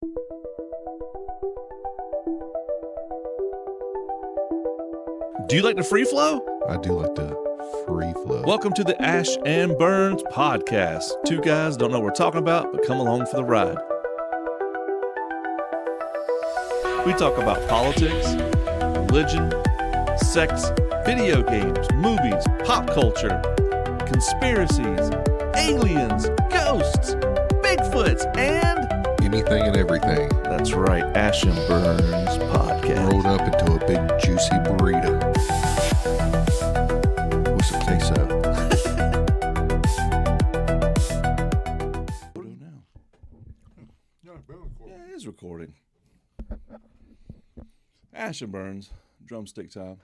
Do you like the free flow? I do like the free flow. Welcome to the Ash and Burns podcast. Two guys don't know what we're talking about, but come along for the ride. We talk about politics, religion, sex, video games, movies, pop culture, conspiracies, aliens, ghosts, Bigfoots, and anything and everything. That's right, Ash and Burns podcast. Rolled up into a big juicy burrito with some queso. What do now? Yeah, it is recording. Ash and Burns, drumstick time.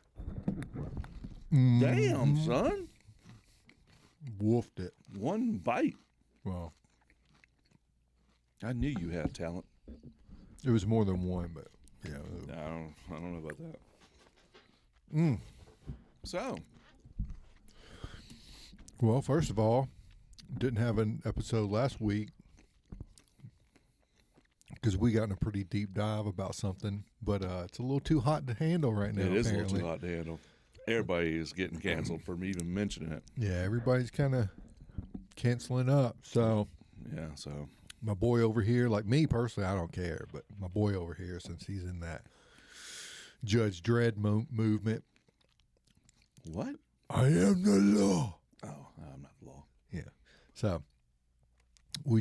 Damn, son. Wolfed it. One bite. Well, I knew you had talent. it was more than one, but yeah. I don't know about that. So, Well, first of all, didn't have an episode last week because we got in a pretty deep dive about something, but it's a little too hot to handle right now. it is apparently. a little too hot to handle. Everybody is getting canceled for me even mentioning it. Yeah, everybody's kind of canceling up. So Yeah, so my boy over here, like me personally, I don't care, but my boy over here, since he's in that Judge Dredd movement, what? I am the law. Oh, I'm not the law. Yeah. So we're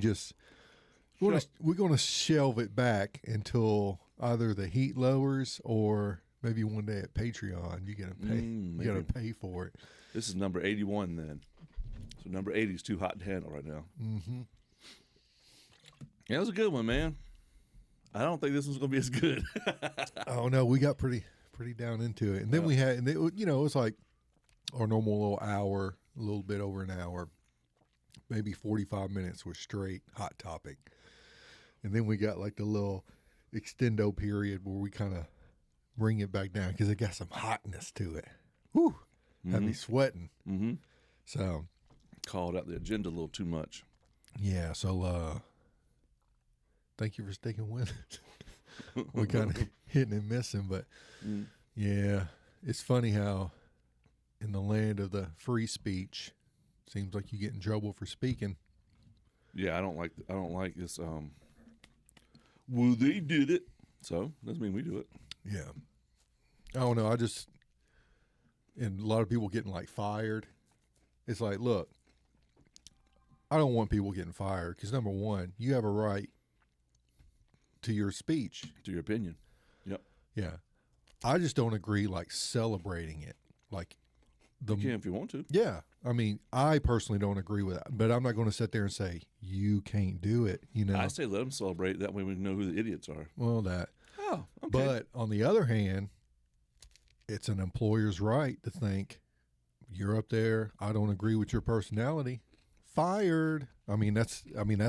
gonna shelve it back until either the heat lowers or maybe one day at Patreon you gotta pay for it. This is number 81 then. So number 80 is too hot to handle right now. Mm-hmm. Yeah, it was a good one, man. I don't think this one's gonna be as good. Oh no, we got pretty down into it, and then we had, and it was like our normal little hour, a little bit over an hour, maybe 45 minutes was straight hot topic, and then we got like the little extendo period where we kind of bring it back down because it got some hotness to it. Whew, had me sweating. Mm-hmm. So Called out the agenda a little too much. yeah, so thank you for sticking with it. We kind of hitting and missing, but yeah, it's funny how in the land of the free speech, seems like you get in trouble for speaking. Yeah, I don't like this. Well, they did it, so doesn't mean we do it. Yeah, I don't know. And a lot of people getting like fired. It's like, look, I don't want people getting fired because number one, you have a right to your speech, To your opinion. Yep. Yeah, I just don't agree like celebrating it, like You can if you want to. Yeah, I mean, I personally don't agree with that, but I'm not going to sit there and say you can't do it. I say let them celebrate. That way we know who the idiots are. Well, that. Oh, okay. But on the other hand, it's an employer's right to think you're up there. I don't agree with your personality. Fired. I mean, that's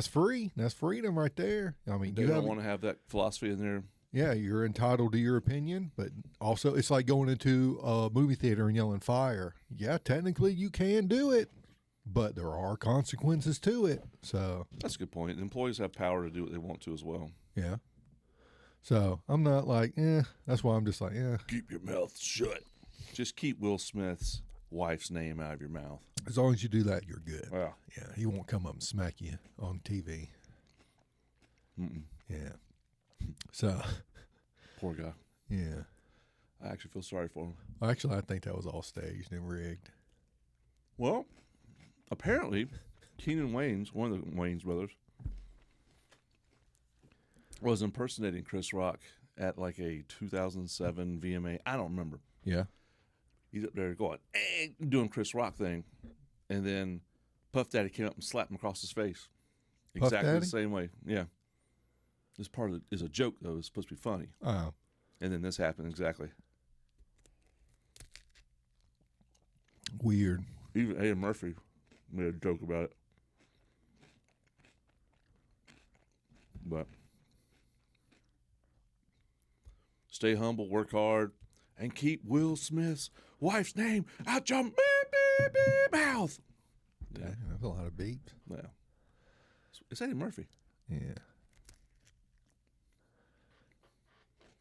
free. That's freedom right there. I mean, They don't want to have that philosophy in there. Yeah, you're entitled to your opinion, but also it's like going into a movie theater and yelling fire. Yeah, technically you can do it, but there are consequences to it. So That's a good point. Employees have power to do what they want to as well. yeah. So I'm not like, that's why I'm just like, Keep your mouth shut. Just keep Will Smith's wife's name out of your mouth. as long as you do that, you're good. Yeah. Yeah, he won't come up and smack you on TV. Mm-mm. Yeah. So, Poor guy. yeah. I actually feel sorry for him. Actually, I think that was all staged and rigged. Well, apparently, Keenan Wayans, one of the Wayans brothers, was impersonating Chris Rock at like a 2007 VMA. I don't remember. Yeah. He's up there going, doing Chris Rock thing. And then Puff Daddy came up and slapped him across his face. Puff Exactly Daddy? the same way. Yeah. This part of it is a joke, though. It's supposed to be funny. Oh. And then this happened exactly. Weird. Even Eddie Murphy made a joke about it. But stay humble, work hard, and keep Will Smith's wife's name out your mouth. Yeah. That's a lot of beeps. Yeah. It's Eddie Murphy. Yeah.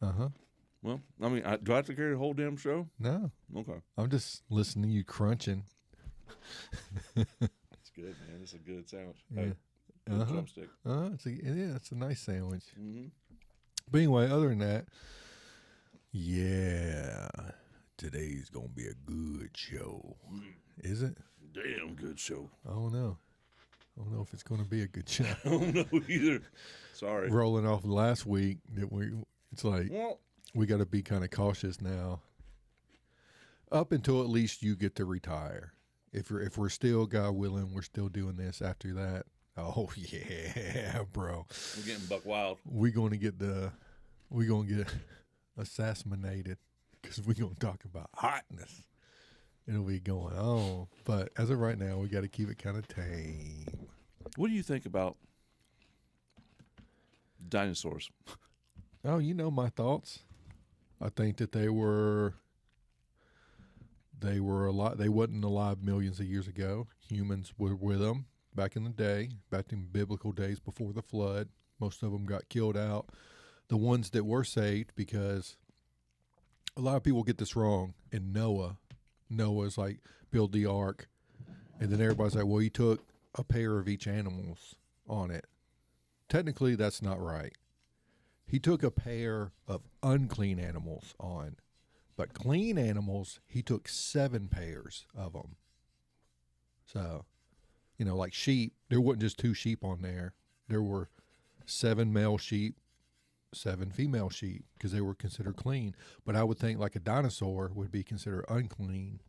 Uh-huh. Well, I mean, do I have to carry the whole damn show? No. Okay. I'm just listening to you crunching. It's good, man. It's a good sandwich. Yeah. Hey, good drumstick. It's a nice sandwich. Mm-hmm. But anyway, other than that, yeah, today's gonna be a good show. Is it? Damn good show. I don't know. I don't know if it's gonna be a good show. I don't know either. Sorry. Rolling off last week, it's like Well, we got to be kind of cautious now. Up until at least you get to retire. If we're still, God willing, we're still doing this after that. Oh yeah, bro. we're getting buck wild. We're gonna get assassinated because we're gonna talk about hotness. It'll be going on, but as of right now, we got to keep it kind of tame. What do you think about dinosaurs? Oh, you know my thoughts. I think that they were a lot. They wasn't alive millions of years ago. Humans were with them back in the day, back in biblical days before the flood. Most of them got killed out. The ones that were saved, because a lot of people get this wrong. In Noah's like build the ark, and then everybody's like, well, he took a pair of each animals on it. Technically, that's not right. He took a pair of unclean animals on, but clean animals, he took 7 pairs of them. So, like sheep, there wasn't just 2 sheep on there. There were 7 male sheep, 7 female sheep, because they were considered clean. But I would think like a dinosaur would be considered unclean.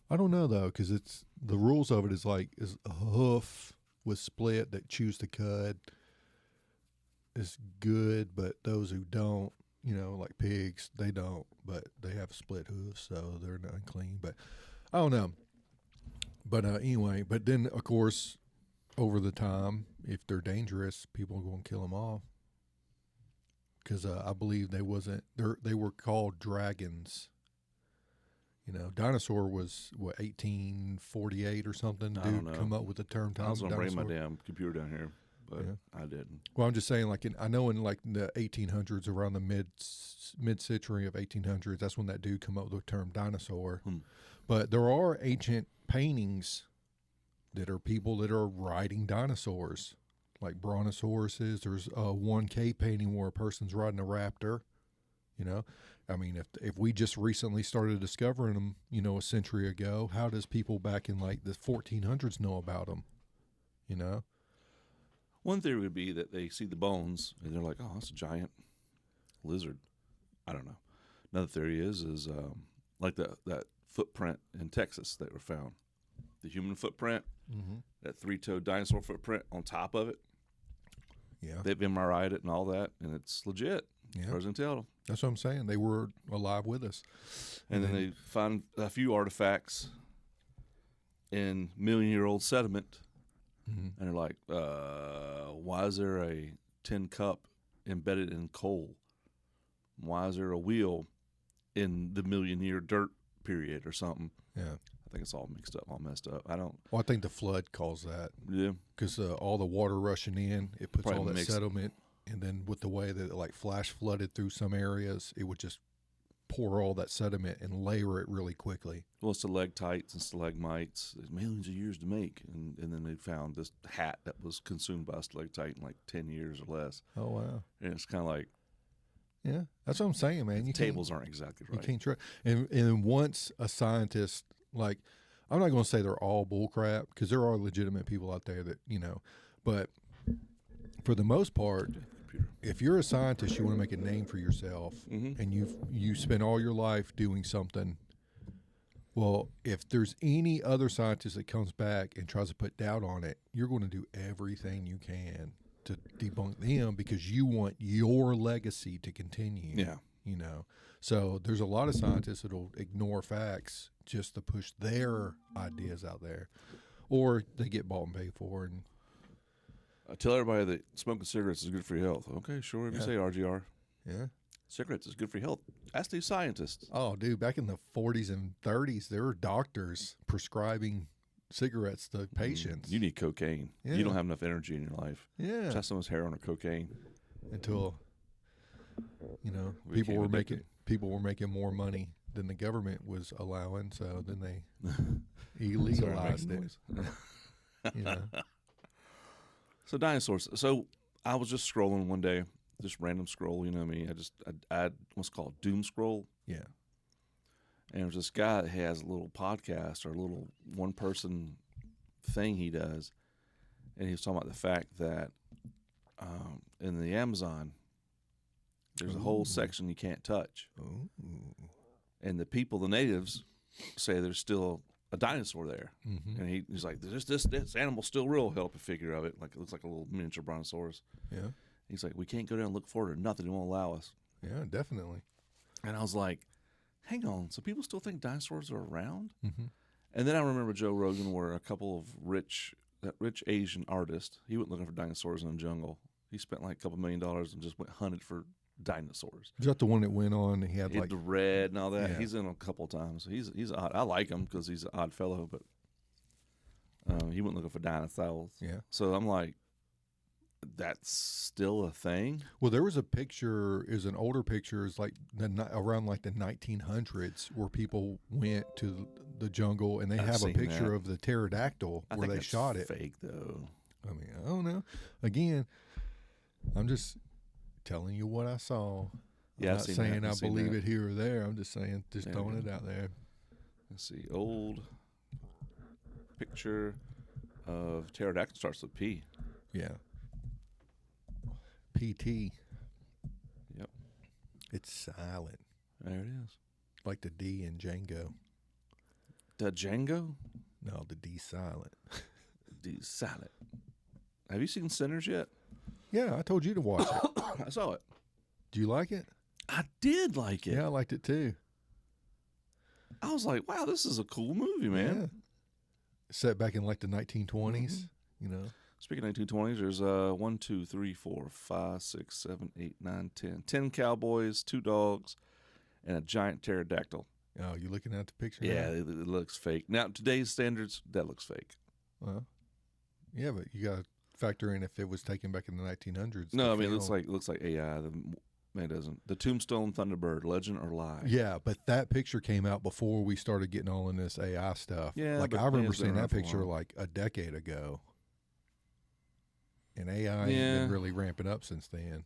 I don't know though, because it's the rules of it is a hoof with split that chews the cud is good, but those who don't, like pigs, they don't, but they have split hooves, so they're not unclean. But I don't know. But anyway, but then of course, over the time, if they're dangerous, people are going to kill them off. Because I believe they were called dragons. Dinosaur was, 1848 or something? I don't know. Come up with the term I was going to bring my dinosaur. damn computer down here, but I didn't. Well, I'm just saying, I know in the 1800s, around the mid-century of 1800s, that's when that dude come up with the term dinosaur. But there are ancient paintings that are people that are riding dinosaurs, like brontosauruses. There's one cave painting where a person's riding a raptor. I mean, if we just recently started discovering them, a century ago, how does people back in the 1400s know about them? One theory would be that they see the bones and they're like, "Oh, that's a giant lizard." I don't know. Another theory is like that footprint in Texas that were found, the human footprint, that 3-toed dinosaur footprint on top of it. Yeah, they've MRI'd it and all that, and it's legit. Yeah, frozen tail. That's what I'm saying. They were alive with us, and then they found a few artifacts in million-year-old sediment. And they're like, why is there a tin cup embedded in coal? Why is there a wheel in the million-year dirt period or something? Yeah. I think it's all mixed up, all messed up. Well, I think the flood caused that. Yeah. Because all the water rushing in, it puts Probably all that sediment. And then with the way that it flash flooded through some areas, it would just pour all that sediment and layer it really quickly. Well, stalactites and stalagmites, there's millions of years to make. And then they found this hat that was consumed by a stalactite in 10 years or less. Oh, wow. And it's kind of like... Yeah, that's what I'm saying, man. The tables aren't exactly right. You can't try. And once a scientist, I'm not going to say they're all bullcrap, because there are legitimate people out there that, but for the most part, if you're a scientist, you want to make a name for yourself, and you spend all your life doing something. Well, if there's any other scientist that comes back and tries to put doubt on it, you're going to do everything you can to debunk them, because you want your legacy to continue. Yeah. So there's a lot of scientists that'll ignore facts just to push their ideas out there, or they get bought and paid for. And I tell everybody that smoking cigarettes is good for your health. Okay, sure. If you say RGR. Yeah. Cigarettes is good for your health. Ask these scientists. Oh, dude, back in the 40s and 30s, there were doctors prescribing cigarettes to patients. You need cocaine. Yeah. You don't have enough energy in your life. Yeah. Try someone's heroin or cocaine. Until You know, We became addicted. people were making more money than the government was allowing, so then they illegalized it. You know, So dinosaurs. So I was just scrolling one day, just random scroll. You know me. I what's called doom scroll. yeah. And there's this guy that has a little podcast or a little one person thing he does, and he was talking about the fact that in the Amazon, there's a whole section you can't touch, and the people, the natives, say there's still a dinosaur there, and he's like, this animal's still real. Help a figure of it, like it looks like a little miniature brontosaurus. Yeah. He's like, we can't go down and look for it or nothing. They won't allow us. Yeah, definitely. And I was like, hang on, so people still think dinosaurs are around? And then I remember Joe Rogan, where a couple of rich Asian artist, he went looking for dinosaurs in the jungle. He spent like a couple $1 million and just went hunted for dinosaurs. Is that the one that went on? He had He had like the red and all that. Yeah. He's in a couple of times. He's odd. I like him because he's an odd fellow, but he went looking for dinosaurs. Yeah. So I'm like, that's still a thing? Well, there was a picture, is an older picture, is like around like the 1900s, where people went to the jungle and they I've have a seen picture that. of the pterodactyl I where think they that's shot it. fake though. I mean, I don't know. Again, I'm just telling you what I saw. Yeah, I'm I've not seen saying that. I I've seen believe that. it here or there. I'm just saying, just Yeah, throwing yeah. it out there. Let's see. Old picture of pterodactyl starts with P. Yeah. PT. Yep. It's silent, There it is. like the D in Django. The Django? No, the D silent. D silent. Have you seen Sinners yet? Yeah, I told you to watch it. I saw it. Do you like it? I did like it. Yeah, I liked it too. I was like, wow, this is a cool movie, man. Yeah. Set back in like the 1920s, you know. Speaking of 1920s, there's 1, 2, 3, 4, 5, 6, 7, 8, 9, 10. 10 cowboys, 2 dogs, and a giant pterodactyl. Oh, you looking at the picture? Yeah, now? it looks fake. Now, today's standards, that looks fake. Well, yeah, but you got to factor in if it was taken back in the 1900s. No, the I mean, film. it looks like AI. Man, it doesn't. The Tombstone Thunderbird, legend or lie? Yeah, but that picture came out before we started getting all in this AI stuff. Yeah, like but I remember it's been seeing around that for a picture while. like a decade ago. And AI Yeah. ain't been really ramping up since then.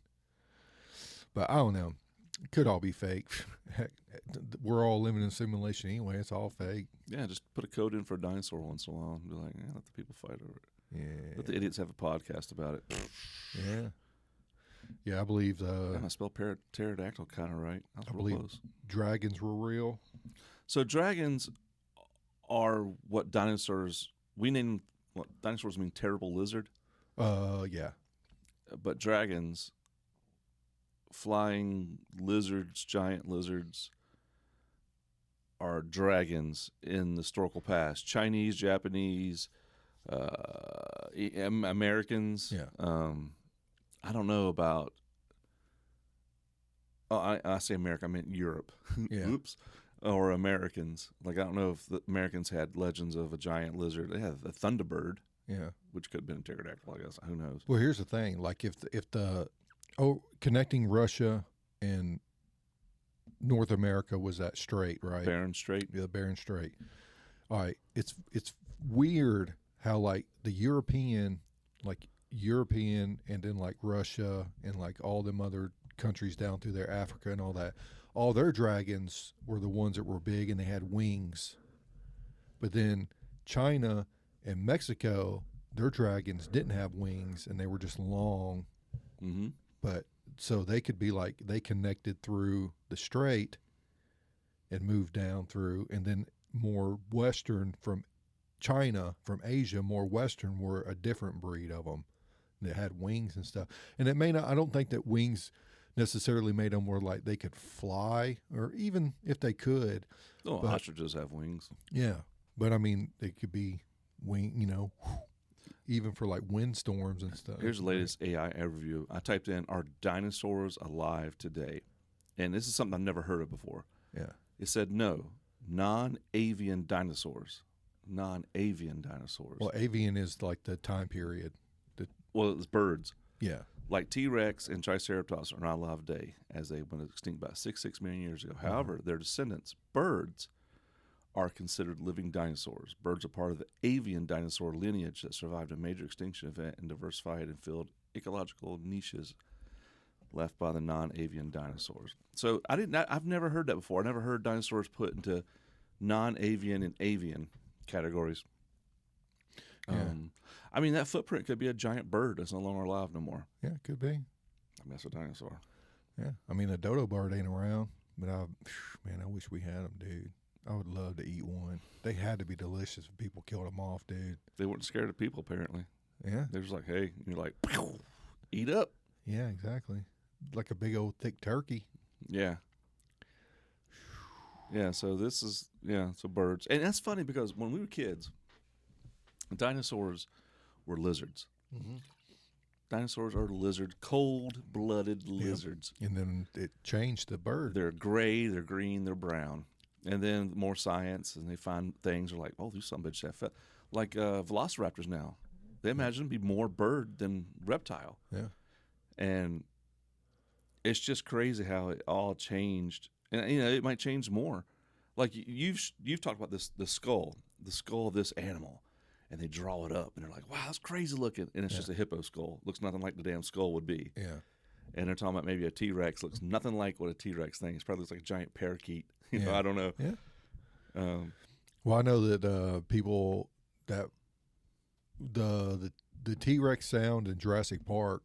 But I don't know. It could all be fake. Heck, we're all living in simulation anyway. It's all fake. Yeah, just put a code in for a dinosaur once in a while and be like, yeah, let the people fight over it. Yeah. Let the idiots have a podcast about it. Yeah. Yeah, I believe I spell pterodactyl kind of right. I was I real believe- close. dragons were real. So dragons are what dinosaurs, we name what dinosaurs mean terrible lizard, Yeah. but dragons, flying lizards, giant lizards, are dragons in the historical past. Chinese, Japanese, Americans. Yeah. I don't know about. Oh, I say America. I meant Europe. Yeah. Oops. Or Americans. Like I don't know if the Americans had legends of a giant lizard. They had a thunderbird, Yeah. which could have been a pterodactyl. I guess who knows. Well, here's the thing. Like if the connecting Russia and North America was that strait, right? Barren Strait. Yeah, the Bering Strait. All right, it's weird how like the European and then like Russia and like all them other countries down through there, Africa and all that, all their dragons were the ones that were big and they had wings. But then China and Mexico, their dragons didn't have wings and they were just long. Mm-hmm. But so they could be like they connected through the strait and moved down through, and then more western from China, from Asia, more western were a different breed of them that had wings and stuff. And it may not, I don't think that wings necessarily made them where like they could fly, or even if they could. Oh, But- ostriches have wings. Yeah. But I mean, they could be wing, even for like windstorms and stuff. Here's the latest AI overview. I typed in, "Are dinosaurs alive today?" And this is something I've never heard of before. Yeah. It said no, non-avian dinosaurs. Non-avian dinosaurs. Well, avian is like the time period. Well, it's birds. Yeah. like T-Rex and Triceratops are not alive today, as they went extinct about 6 million years ago. However, their descendants, birds, are considered living dinosaurs. Birds are part of the avian dinosaur lineage that survived a major extinction event and diversified and filled ecological niches left by the non-avian dinosaurs. So I've never heard that before. I never heard dinosaurs put into non-avian and avian categories. Yeah. I mean, that footprint could be a giant bird that's no longer alive no more. Yeah, it could be. I mean, that's a dinosaur. Yeah, I mean, a dodo bird ain't around, but I wish we had them, dude. I would love to eat one. They had to be delicious if people killed them off, dude. They weren't scared of people, apparently. Yeah. They're just like, hey, and you're like, pew, eat up. Yeah, exactly. Like a big old thick turkey. Yeah. Yeah, so this is, so birds. And that's funny because when we were kids, dinosaurs were lizards. Mm-hmm. Dinosaurs are cold-blooded lizards. And then it changed the bird. They're gray, they're green, they're brown. And then more science, and they find things are like, oh, these some bitch that like velociraptors now. They imagine them to be more bird than reptile. Yeah. And it's just crazy how it all changed. And, it might change more. Like you've talked about the skull of this animal. And they draw it up, and they're like, wow, that's crazy looking. And it's just a hippo skull. Looks nothing like the damn skull would be. Yeah. And they're talking about maybe a T-Rex. Looks nothing like what a T-Rex thing is. Probably looks like a giant parakeet. You know, I don't know. Yeah. Well, I know that people that the T-Rex sound in Jurassic Park,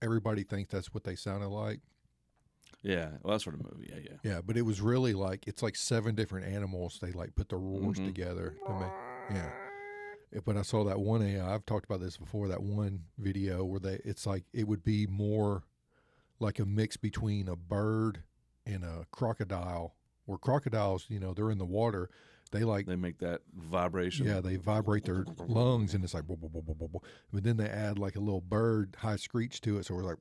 everybody thinks that's what they sounded like. Yeah, well, that's for the movie. Yeah. Yeah, but it was really like, it's like 7 different animals. They like put the roars together to make, But I saw that one I've talked about this before, that one video where it's like, it would be more like a mix between a bird and a crocodile, where crocodiles, they're in the water. They make that vibration. Yeah, they vibrate their lungs, and it's like, but then they add like a little bird high screech to it. So we're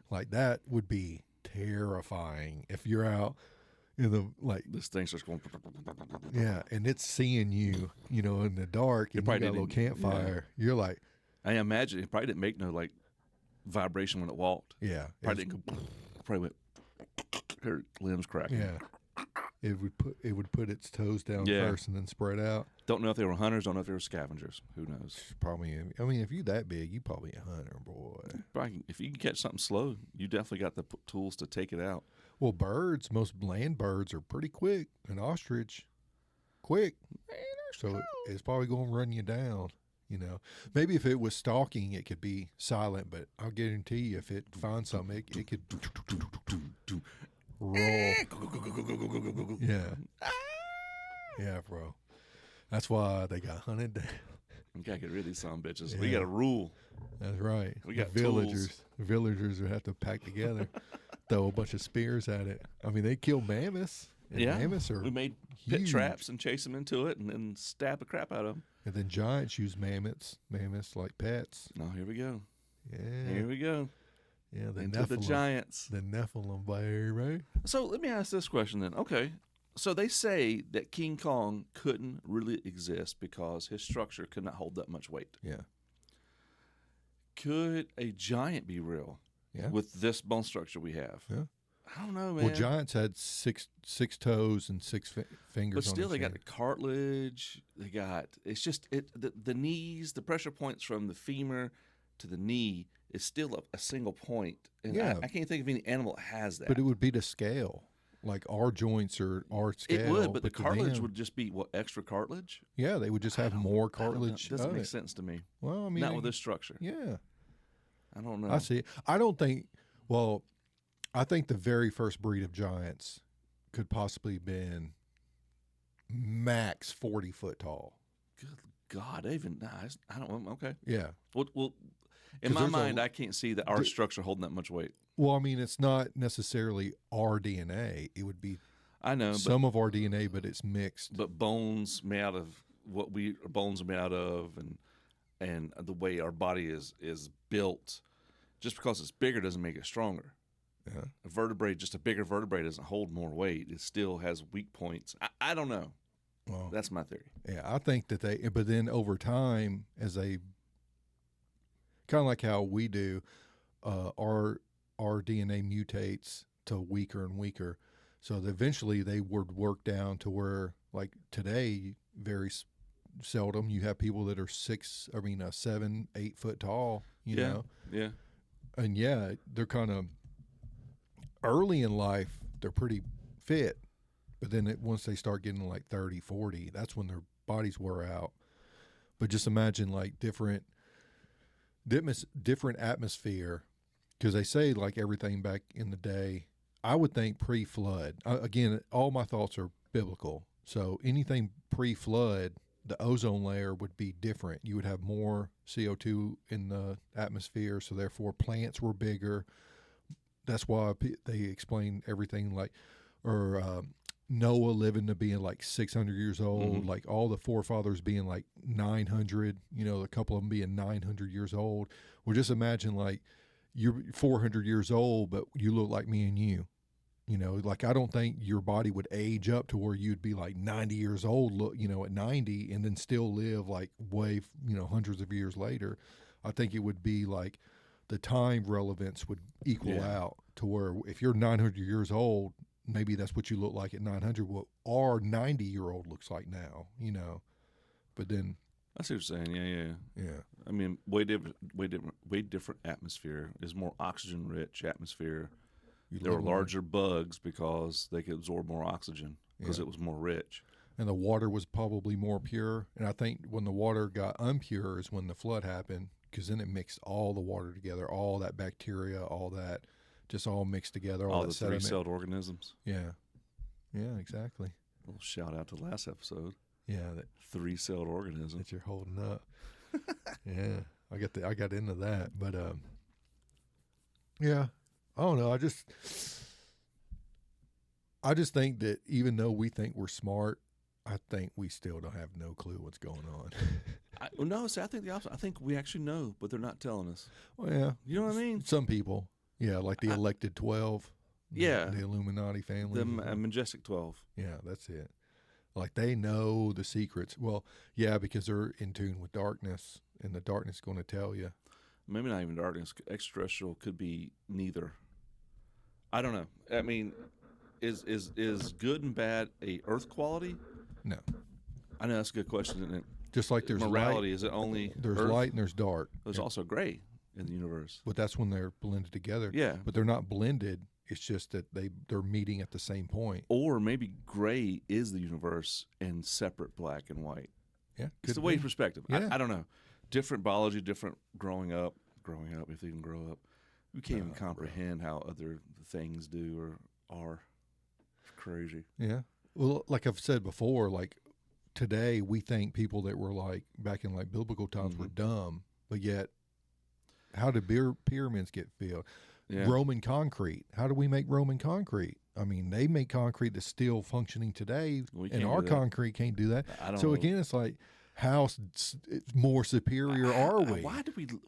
like that would be terrifying if you're out in the, like, this thing starts going. Yeah, and it's seeing you, in the dark, and you got a little campfire. Yeah. You're like, I imagine it probably didn't make no like vibration when it walked. Yeah, probably didn't go. Probably went. Her limbs cracking. Yeah, it would put its toes down first and then spread out. Don't know if they were hunters. Don't know if they were scavengers. Who knows? Probably. I mean, if you're that big, you probably a hunter, boy. Probably, if you can catch something slow, you definitely got the tools to take it out. Well, most land birds are pretty quick. An ostrich, quick. So it's probably going to run you down. Maybe if it was stalking, it could be silent, but I'll guarantee you, if it finds something, it could roll. Yeah, bro. That's why they got hunted down. We gotta get rid of these son of bitches. We got a rule. That's right. We got villagers. Tools. Villagers would have to pack together, throw a bunch of spears at it. I mean, they kill mammoths. Mammoths are we made pit traps and chase them into it, and then stab the crap out of them. And then giants use mammoths like pets. Oh, here we go. Yeah. Here we go. Yeah, into the giants. The Nephilim, baby. So let me ask this question then. Okay, so they say that King Kong couldn't really exist because his structure could not hold that much weight. Yeah. Could a giant be real? Yeah. With this bone structure we have? Yeah. I don't know, man. Well, giants had six toes and 6 fingers. But still, on they hand. got the cartilage. They got the knees, the pressure points from the femur to the knee is still a single point. And I can't think of any animal that has that. But it would be to scale. Like our joints are our scale. It would, but the cartilage would just be extra cartilage? Yeah, they would just have more cartilage. It doesn't make sense to me. Well, I mean, not with this structure. Yeah. I don't know. I see. I don't think, well, I think the very first breed of giants could possibly have been max 40 foot tall. Good God, even nice. I don't. Okay. Yeah. Well, in my mind, I can't see that our structure holding that much weight. Well, I mean, it's not necessarily our DNA. It would be. I know some of our DNA, but it's mixed. But bones made out of what bones are made out of, and the way our body is built. Just because it's bigger doesn't make it stronger. Yeah. Just a bigger vertebrae doesn't hold more weight. It still has weak points. I don't know. Well, that's my theory. Yeah, I think that but then over time, kind of like how we do. Our DNA mutates to weaker and weaker, so eventually they would work down to where, like today, seldom you have people that are 7, 8 foot tall. You know, yeah. And yeah, they're kind of early in life. They're pretty fit, but then once they start getting like 30, 40, that's when their bodies wear out. But just imagine like different atmosphere, because they say like everything back in the day. I would think pre-flood. Again, all my thoughts are biblical. So anything pre-flood, the ozone layer would be different. You would have more CO2 in the atmosphere, so therefore plants were bigger. That's why they explain everything like, or Noah living to being like 600 years old, like all the forefathers being like 900, a couple of them being 900 years old. Well, just imagine like you're 400 years old, but you look like me and you. Like I don't think your body would age up to where you'd be like 90 years old, at 90 and then still live like way, hundreds of years later. I think it would be like the time relevance would equal out to where if you're 900 years old, maybe that's what you look like at 900. What our 90-year-old looks like now, But then I see what you're saying. Yeah. I mean, way different atmosphere. Is more oxygen rich atmosphere. There were larger bugs because they could absorb more oxygen because it was more rich. And the water was probably more pure. And I think when the water got impure is when the flood happened, because then it mixed all the water together, all that bacteria, all that just all mixed together. All the sediment. 3-celled organisms. Yeah. Yeah, exactly. A little shout out to last episode. Yeah. That 3-celled organism. That you're holding up. Yeah. I got into that. But, yeah. I don't know. I just think that even though we think we're smart, I think we still don't have no clue what's going on. I think the opposite. I think we actually know, but they're not telling us. Well, yeah. You know what I mean? Some people. Yeah, like the elected 12. Yeah. The Illuminati family. The Majestic 12. Yeah, that's it. Like they know the secrets. Well, yeah, because they're in tune with darkness, and the darkness is going to tell you. Maybe not even darkness. Extraterrestrial could be neither. I don't know. I mean, is good and bad a Earth quality? No. I know that's a good question, isn't it? Just like there's morality, light, is it only there's Earth? Light and there's dark. There's also gray in the universe. But that's when they're blended together. Yeah. But they're not blended. It's just that they're meeting at the same point. Or maybe gray is the universe and separate black and white. Yeah. It's the way perspective. Yeah. I don't know. Different biology, different growing up, if they can grow up. We can't even comprehend how other things do or are. It's crazy. Yeah. Well, like I've said before, like today we think people that were like back in like biblical times were dumb, but yet how did pyramids get built? Yeah. Roman concrete. How do we make Roman concrete? I mean, they make concrete that's still functioning today, and our concrete can't do that. So again, it's like, how more superior are we?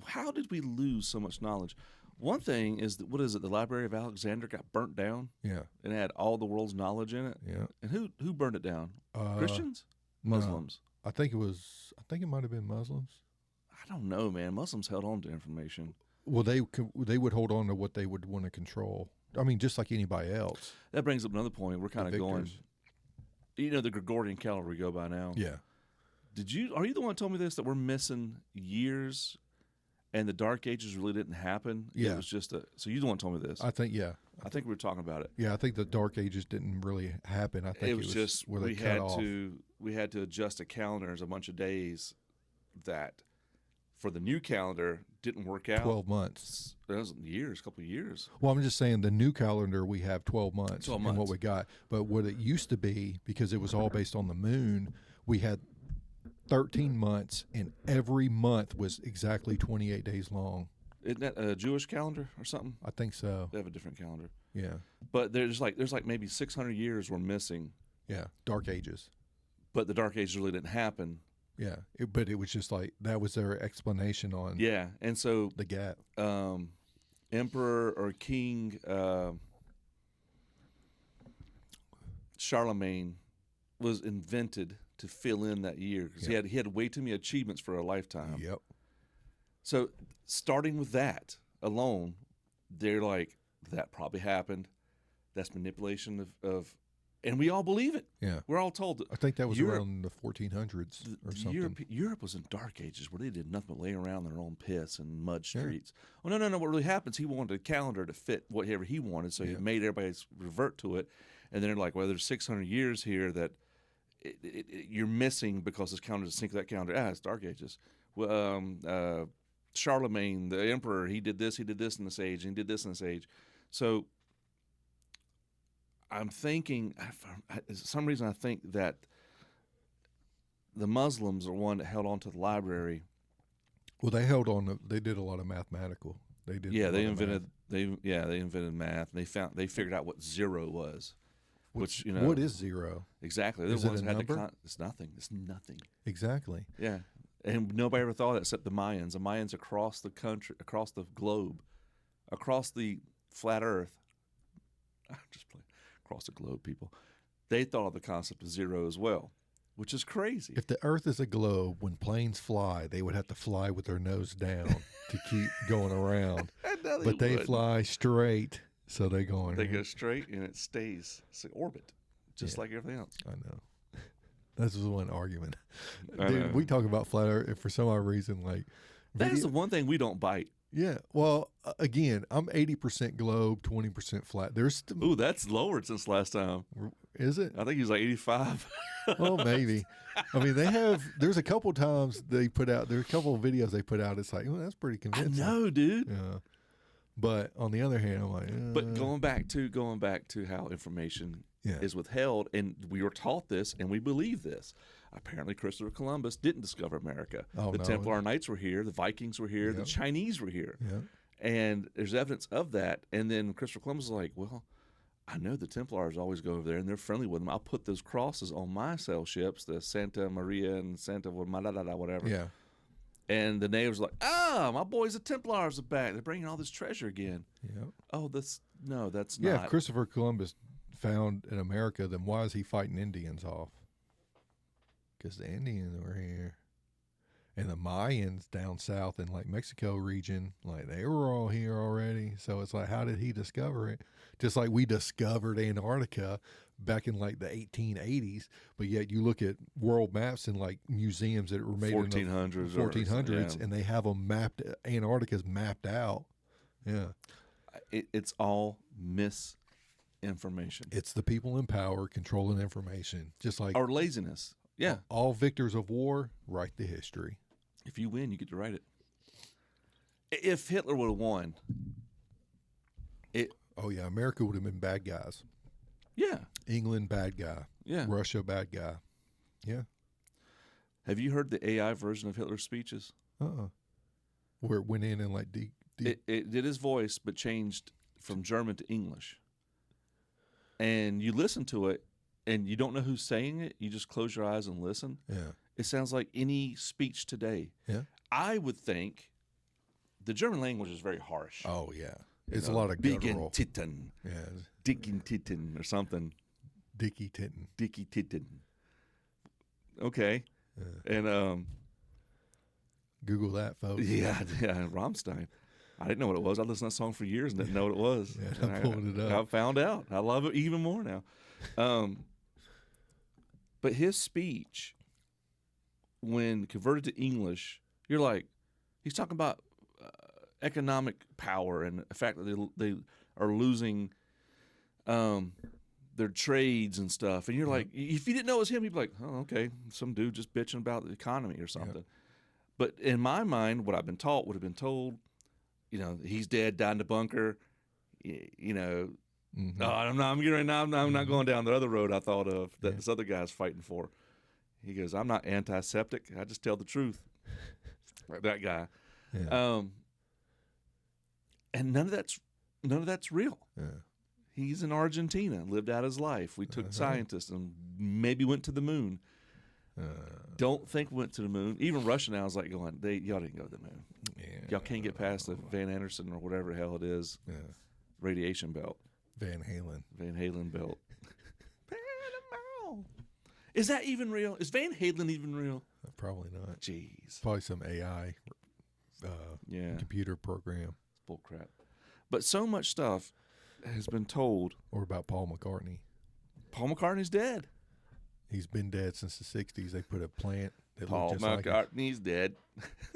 How did we lose so much knowledge? One thing is that, the Library of Alexandria got burnt down? Yeah. And had all the world's knowledge in it? Yeah. And who burned it down? Christians? Muslims? No. I think it might have been Muslims. I don't know, man. Muslims held on to information. Well, they would hold on to what they would want to control. I mean, just like anybody else. That brings up another point. We're kind of going, the Gregorian calendar we go by now. Yeah. Are you the one who told me this, that we're missing years and the Dark Ages really didn't happen? Yeah. It was just so you the one who told me this. I think, yeah. I think we were talking about it. Yeah, I think the Dark Ages didn't really happen. I think it was just where we had to adjust a calendar as a bunch of days that for the new calendar didn't work out. 12 months. That was years, a couple of years. Well, I'm just saying the new calendar, we have 12 months. 12 months. And what we got. But what it used to be, because it was all based on the moon, we had 13 months, and every month was exactly 28 days long. Isn't that a Jewish calendar or something? I think so. They have a different calendar. Yeah. But there's like maybe 600 years we're missing. Yeah, Dark Ages. But the Dark Ages really didn't happen. Yeah, but it was just like that was their explanation on. Yeah, and so the gap. Emperor or King Charlemagne was invented to fill in that year because he had way too many achievements for a lifetime. Yep. So starting with that alone, they're like, that probably happened. That's manipulation of and we all believe it. Yeah. We're all told. I think that was Europe- around the 1400s or something. Europe was in dark ages where they did nothing but lay around their own piss and mud streets. Yeah. Oh, no. What really happens, he wanted a calendar to fit whatever he wanted, so he made everybody revert to it. And then they're like, well, there's 600 years here that you're missing because this calendar is synced to that calendar. It's dark ages. Well, Charlemagne, the emperor, he did this in this age, and he did this in this age. So I'm thinking, for some reason, I think that the Muslims are one that held on to the library. Well, they held on. They did a lot of mathematical. They did. Yeah, they invented. They invented math. And they figured out what zero was. Which what is zero? Exactly. Is it a number? It's nothing. It's nothing. Exactly. Yeah, and nobody ever thought of that except the Mayans. The Mayans across the country, across the globe, across the flat Earth. I'm just playing. Across the globe, people, they thought of the concept of zero as well, which is crazy. If the Earth is a globe, when planes fly, they would have to fly with their nose down to keep going around. But they fly straight, so they go on. They go straight, and it stays. It's an orbit, just like everything else. I know. That's one argument. I Dude, know. we talk about flat Earth, and for some odd reason, like That's the one thing we don't bite. Yeah. Well, again, I'm 80% globe, 20% flat. Ooh, that's lowered since last time. Is it? I think he was like 85. Well, maybe. I mean, there's a couple times there's a couple of videos they put out. It's like, well, that's pretty I convincing. know, dude. Yeah. But on the other hand, I'm like, But going back to how information is withheld, and we were taught this, and we believe this. Apparently, Christopher Columbus didn't discover America. The Templar Knights were here. The Vikings were here. The Chinese were here. Yeah. And there's evidence of that. And then Christopher Columbus was like, well, I know the Templars always go over there, and they're friendly with them. I'll put those crosses on my sail ships, the Santa Maria and Santa whatever. Yeah. And the natives were like, my boys the Templars are back. They're bringing all this treasure again. Yeah. Oh, that's not. Yeah, if Christopher Columbus found in America, then why is he fighting Indians off? Because the Indians were here. And the Mayans down south in like Mexico region, like they were all here already. So it's like, how did he discover it? Just like we discovered Antarctica back in like the 1880s, but yet you look at world maps and like museums that were made 1400s, in the 1400s, and they have them mapped. Antarctica's mapped out. Yeah, it's all misinformation. It's the people in power controlling information, just like our laziness. Yeah, all victors of war write the history. If you win, you get to write it. If Hitler would have won, oh yeah, America would have been bad guys. Yeah, England bad guy. Yeah, Russia bad guy. Yeah. Have you heard the AI version of Hitler's speeches? Where it went in and like it did his voice, but changed from German to English. And you listen to it, and you don't know who's saying it. You just close your eyes and listen. Yeah. It sounds like any speech today. Yeah. I would think the German language is very harsh. Oh, yeah. It's a lot of guttural. Titten. Yeah. Dicking Titten or something. Dicky Titten. Dicky Titten. Okay. Yeah. And Google that, folks. Yeah, Rammstein. I didn't know what it was. I listened to that song for years and didn't know what it was. Yeah, I pulled it up. I found out. I love it even more now. But his speech, when converted to English, you're like, he's talking about economic power and the fact that they are losing their trades and stuff. And you're like, if you didn't know it was him, you'd be like, oh, okay, some dude just bitching about the economy or something. Yep. But in my mind, what I've been taught would have been told, he's dead, died in the bunker, Mm-hmm. Oh, I'm not going down the other road I thought of that this other guy's fighting for. He goes, I'm not antiseptic. I just tell the truth. That guy. Yeah. And none of that's real. Yeah. He's in Argentina, lived out his life. We took scientists and maybe went to the moon. Don't think we went to the moon. Even Russia now is like going, y'all didn't go to the moon. Yeah. Y'all can't get past the Van Anderson or whatever the hell it is. Yeah. Radiation belt. Van Halen belt. Is that even real? Is Van Halen even real? Probably not. Jeez. Probably some AI Yeah. computer program. Bull crap. But so much stuff has been told. Or about Paul McCartney. Paul McCartney's dead. He's been dead since the 60s. They put a plant that Paul looked just like him. McCartney's dead.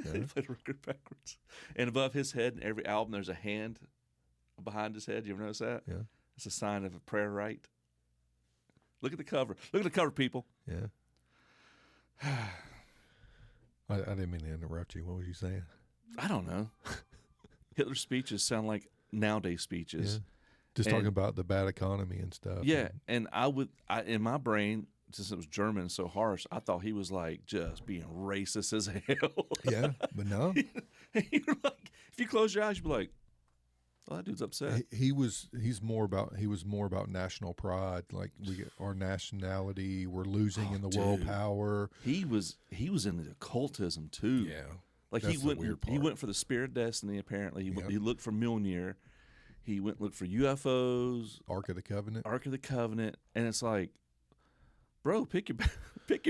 Yeah. He played a record backwards. And above his head in every album, there's a hand behind his head. You ever notice that? Yeah. It's a sign of a prayer rite. Look at the cover. Look at the cover, people. Yeah. I didn't mean to interrupt you. What was you saying? I don't know. Hitler's speeches sound like nowadays speeches. Yeah. Just talking about the bad economy and stuff. Yeah, and I in my brain, since it was German and so harsh, I thought he was like just being racist as hell. Yeah, but no. You're like, if you close your eyes, you'd be like, "Oh, that dude's upset." He was more about national pride. Like our nationality, we're losing in the world power. He was into occultism too. Yeah, like that's he went for the spirit destiny. Apparently, he looked for Mjolnir. He looked for UFOs, Ark of the Covenant, and it's like, bro, pick your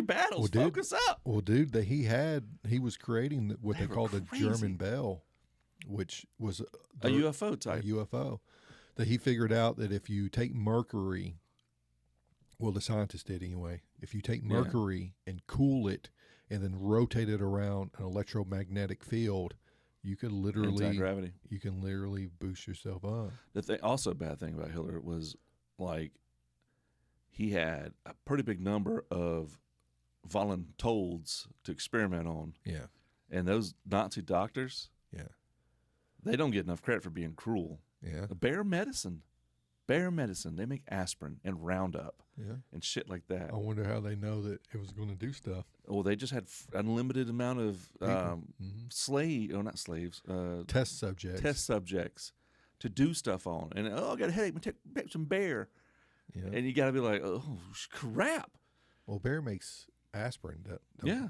battles. Well, dude, focus up. Well, dude, he was creating what they called the German Bell, which was a UFO type. A UFO that he figured out that if you take mercury, well, the scientists did anyway. If you take mercury and cool it and then rotate it around an electromagnetic field, you can anti-gravity. You can literally boost yourself up. Also, bad thing about Hitler was like he had a pretty big number of voluntold to experiment on. Yeah, and those Nazi doctors, they don't get enough credit for being cruel. Yeah, Bayer medicine. They make aspirin and Roundup. And shit like that. I wonder how they know that it was going to do stuff. Well, they just had unlimited amount of not slaves, test subjects to do stuff on. And I got a headache. Take some Bayer. Yeah. And you got to be like, oh crap. Well, Bayer makes aspirin. Yeah.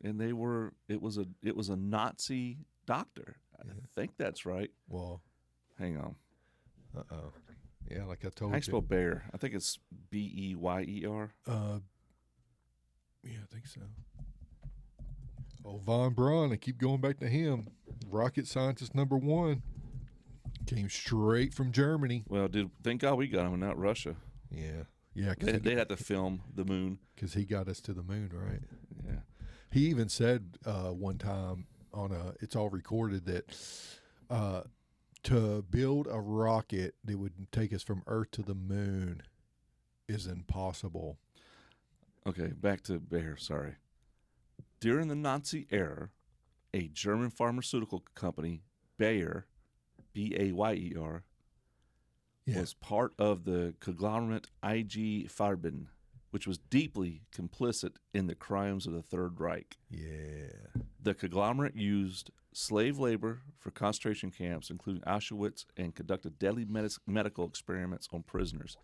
And it was a Nazi doctor. I think that's right. Well, hang on. Yeah, like I told you. How do you spell Bayer? I think it's Beyer. Yeah, I think so. Oh, von Braun, I keep going back to him. Rocket scientist #1. Came straight from Germany. Well, thank God we got him and not Russia. Yeah. They had to film the moon. Because he got us to the moon, right? Yeah. He even said one time it's all recorded that to build a rocket that would take us from Earth to the moon is impossible. Okay, back to Bayer, sorry. During the Nazi era, a German pharmaceutical company, Bayer, Bayer, was part of the conglomerate IG Farben, which was deeply complicit in the crimes of the Third Reich. Yeah. The conglomerate used slave labor for concentration camps, including Auschwitz, and conducted deadly medical experiments on prisoners.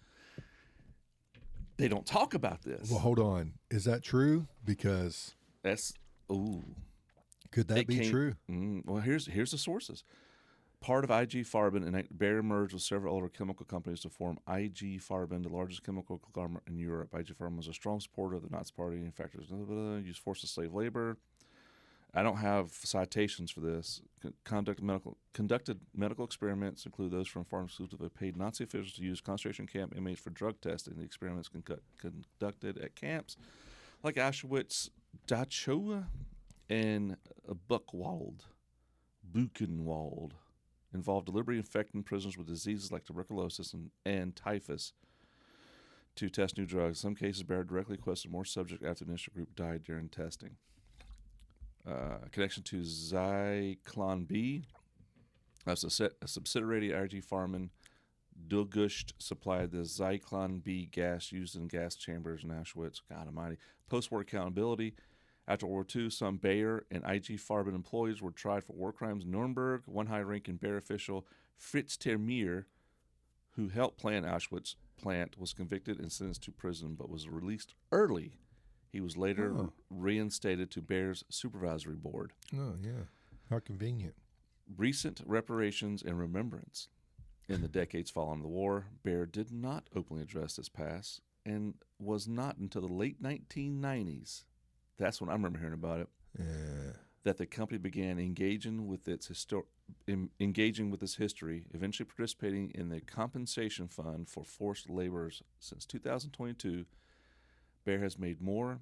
They don't talk about this. Well, hold on. Is that true? Because could that be true? Well, here's the sources. Part of IG Farben and Bayer merged with several other chemical companies to form IG Farben, the largest chemical conglomerate in Europe. IG Farben was a strong supporter of the Nazi Party and factors used forced slave labor. I don't have citations for this. Conducted medical experiments include those from pharmaceuticals that paid Nazi officials to use concentration camp inmates for drug testing. The experiments conducted at camps like Auschwitz, Dachau, and Buchenwald involved deliberately infecting prisoners with diseases like tuberculosis and typhus to test new drugs. In some cases, Bayer directly requested more subjects after the initial group died during testing. Connection to Zyklon B. That's a subsidiary of IG Farben. Dulgust supplied the Zyklon B gas used in gas chambers in Auschwitz. God almighty. Post-war accountability. After World War II, some Bayer and IG Farben employees were tried for war crimes in Nuremberg. One high-ranking Bayer official, Fritz Termier, who helped plan Auschwitz plant, was convicted and sentenced to prison but was released early. He was later reinstated to Bayer's supervisory board. Oh, yeah. How convenient. Recent reparations and remembrance. In the decades following the war, Bayer did not openly address this past and was not until the late 1990s. That's when I remember hearing about it. Yeah. that the company began engaging with its history, eventually participating in the compensation fund for forced laborers. Since 2022, Bayer has made more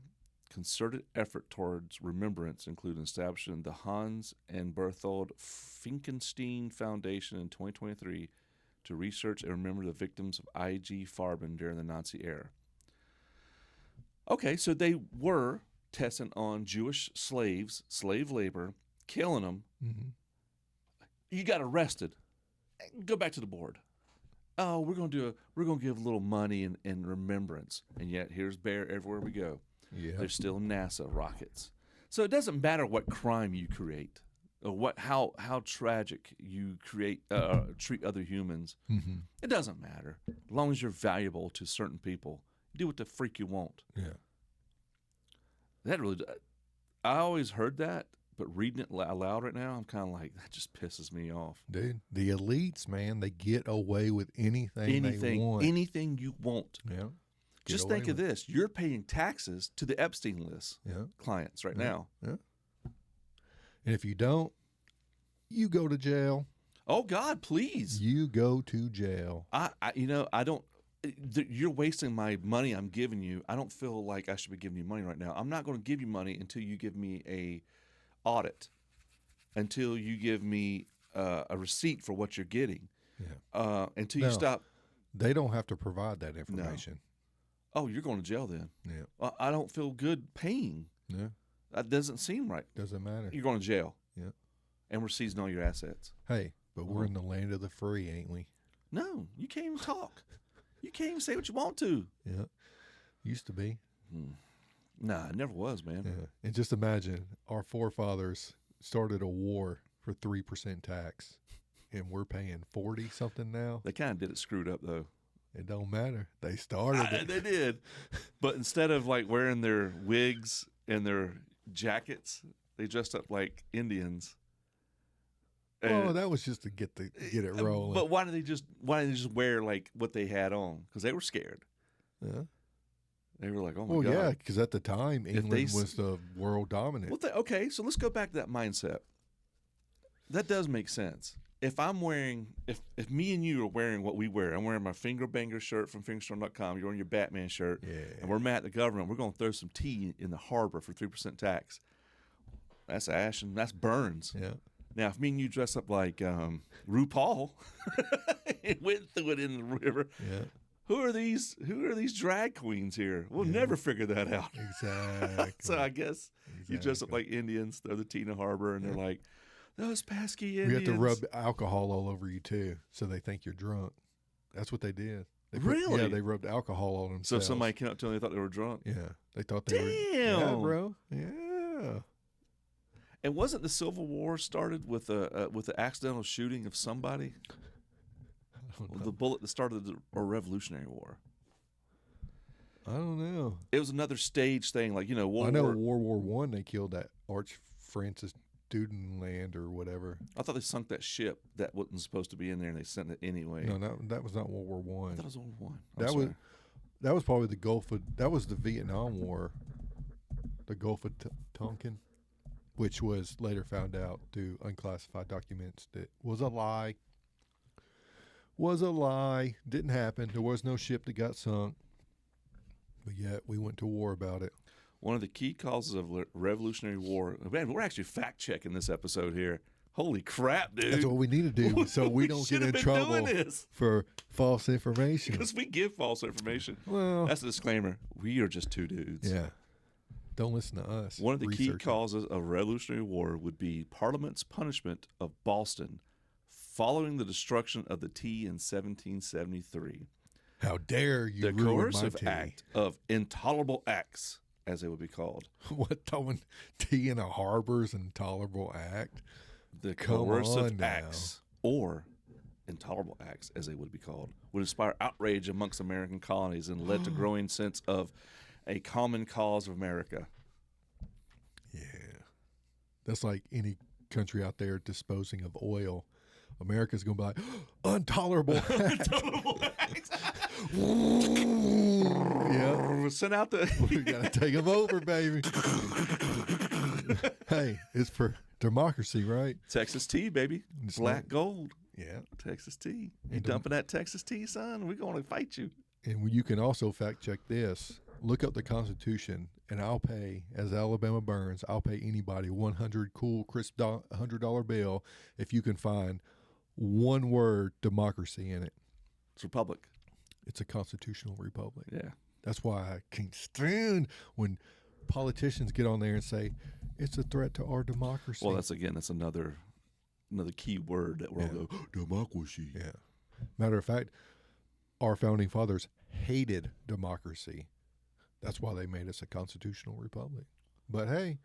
concerted effort towards remembrance, including establishing the Hans and Berthold Finkenstein Foundation in 2023 to research and remember the victims of IG Farben during the Nazi era. Okay, so they were testing on Jewish slaves, slave labor, killing them. Mm-hmm. You got arrested. Go back to the board. Oh, we're gonna give a little money in remembrance, and yet here's Bayer everywhere we go. Yeah. There's still NASA rockets. So it doesn't matter what crime you create or how tragic you treat other humans. Mm-hmm. It doesn't matter as long as you're valuable to certain people. Do what the freak you want. Yeah. I always heard that, but reading it aloud right now, I'm kind of like, that just pisses me off. Dude, the elites, man, they get away with anything they want. Anything you want. Yeah. Just think of this. You're paying taxes to the Epstein list clients right now. Yeah. And if you don't, you go to jail. Oh, God, please. You go to jail. I don't. You're wasting my money I'm giving you. I don't feel like I should be giving you money right now. I'm not going to give you money until you give me a audit, until you give me a receipt for what you're getting. Yeah. Until you stop. They don't have to provide that information. No. Oh, you're going to jail then. Yeah. I don't feel good paying. Yeah. That doesn't seem right. Doesn't matter. You're going to jail. Yeah. And we're seizing all your assets. Hey, but we're in the land of the free, ain't we? No, you can't even talk. You can't even say what you want to. Yeah. Used to be. Nah, it never was, man. Yeah. And just imagine our forefathers started a war for 3% tax, and we're paying 40 something now. They kind of did it screwed up, though. It don't matter. They started it. They did. But instead of like wearing their wigs and their jackets, they dressed up like Indians. Well, that was just to get it rolling. But why didn't they just wear like what they had on? Because they were scared. Yeah. They were like, oh my God. Well, yeah, because at the time England was the world dominant. Well, okay, so let's go back to that mindset. That does make sense. If I'm wearing, if me and you are wearing what we wear, I'm wearing my Finger Banger shirt from fingerstorm.com, you're wearing your Batman shirt, and we're mad at the government, we're going to throw some tea in the harbor for 3% tax. That's ash and that's burns. Yeah. Now, if me and you dress up like RuPaul and went through it in the river, who are these drag queens here? We'll never figure that out. Exactly. So I guess you dress up like Indians, throw the tea in the harbor, and they're like, those pesky Indians. We have to rub alcohol all over you, too, so they think you're drunk. That's what they did. Really? Yeah, they rubbed alcohol on themselves. So if somebody came up to them, they thought they were drunk? Yeah. They thought they were. Yeah, bro. Yeah. And wasn't the Civil War started with the accidental shooting of somebody? The bullet that started the Revolutionary War. I don't know. It was another stage thing, like, World War I, they killed that Arch Francis Dudenland or whatever. I thought they sunk that ship that wasn't supposed to be in there, and they sent it anyway. No, that was not World War I. I thought it was World War I. That was probably that was the Vietnam War, the Gulf of Tonkin, which was later found out through unclassified documents that was a lie. Didn't happen. There was no ship that got sunk. But yet we went to war about it. One of the key causes of Revolutionary War. Man, we're actually fact checking this episode here. Holy crap, dude! That's what we need to do, so we don't get in trouble for false information. Because we give false information. Well, that's a disclaimer. We are just two dudes. Yeah. Don't listen to us. One of the key causes of Revolutionary War would be Parliament's punishment of Boston following the destruction of the tea in 1773. How dare you the ruin coercive my tea. act of intolerable acts, as they would be called. What, throwing tea in a harbor's intolerable act? The coercive acts, or intolerable acts, as they would be called, would inspire outrage amongst American colonies and led to growing sense of a common cause of America. Yeah. That's like any country out there disposing of oil. America's going to be like, intolerable act. Intolerable acts. Yeah. Send out the... We got to take them over, baby. Hey, it's for democracy, right? Texas tea, baby. It's Black not- gold. Yeah. Texas tea. You And dumping that Texas tea, son? We're going to fight you. And you can also fact check this. Look up the Constitution, and I'll pay, as Alabama Burns, I'll pay anybody 100 cool, crisp $100 bill if you can find one word democracy in it. It's republic. It's a constitutional republic. Yeah. That's why I can't stand when politicians get on there and say it's a threat to our democracy. Well, that's another key word that we're all go, democracy. Yeah. Matter of fact, our founding fathers hated democracy. That's why they made us a constitutional republic. But hey,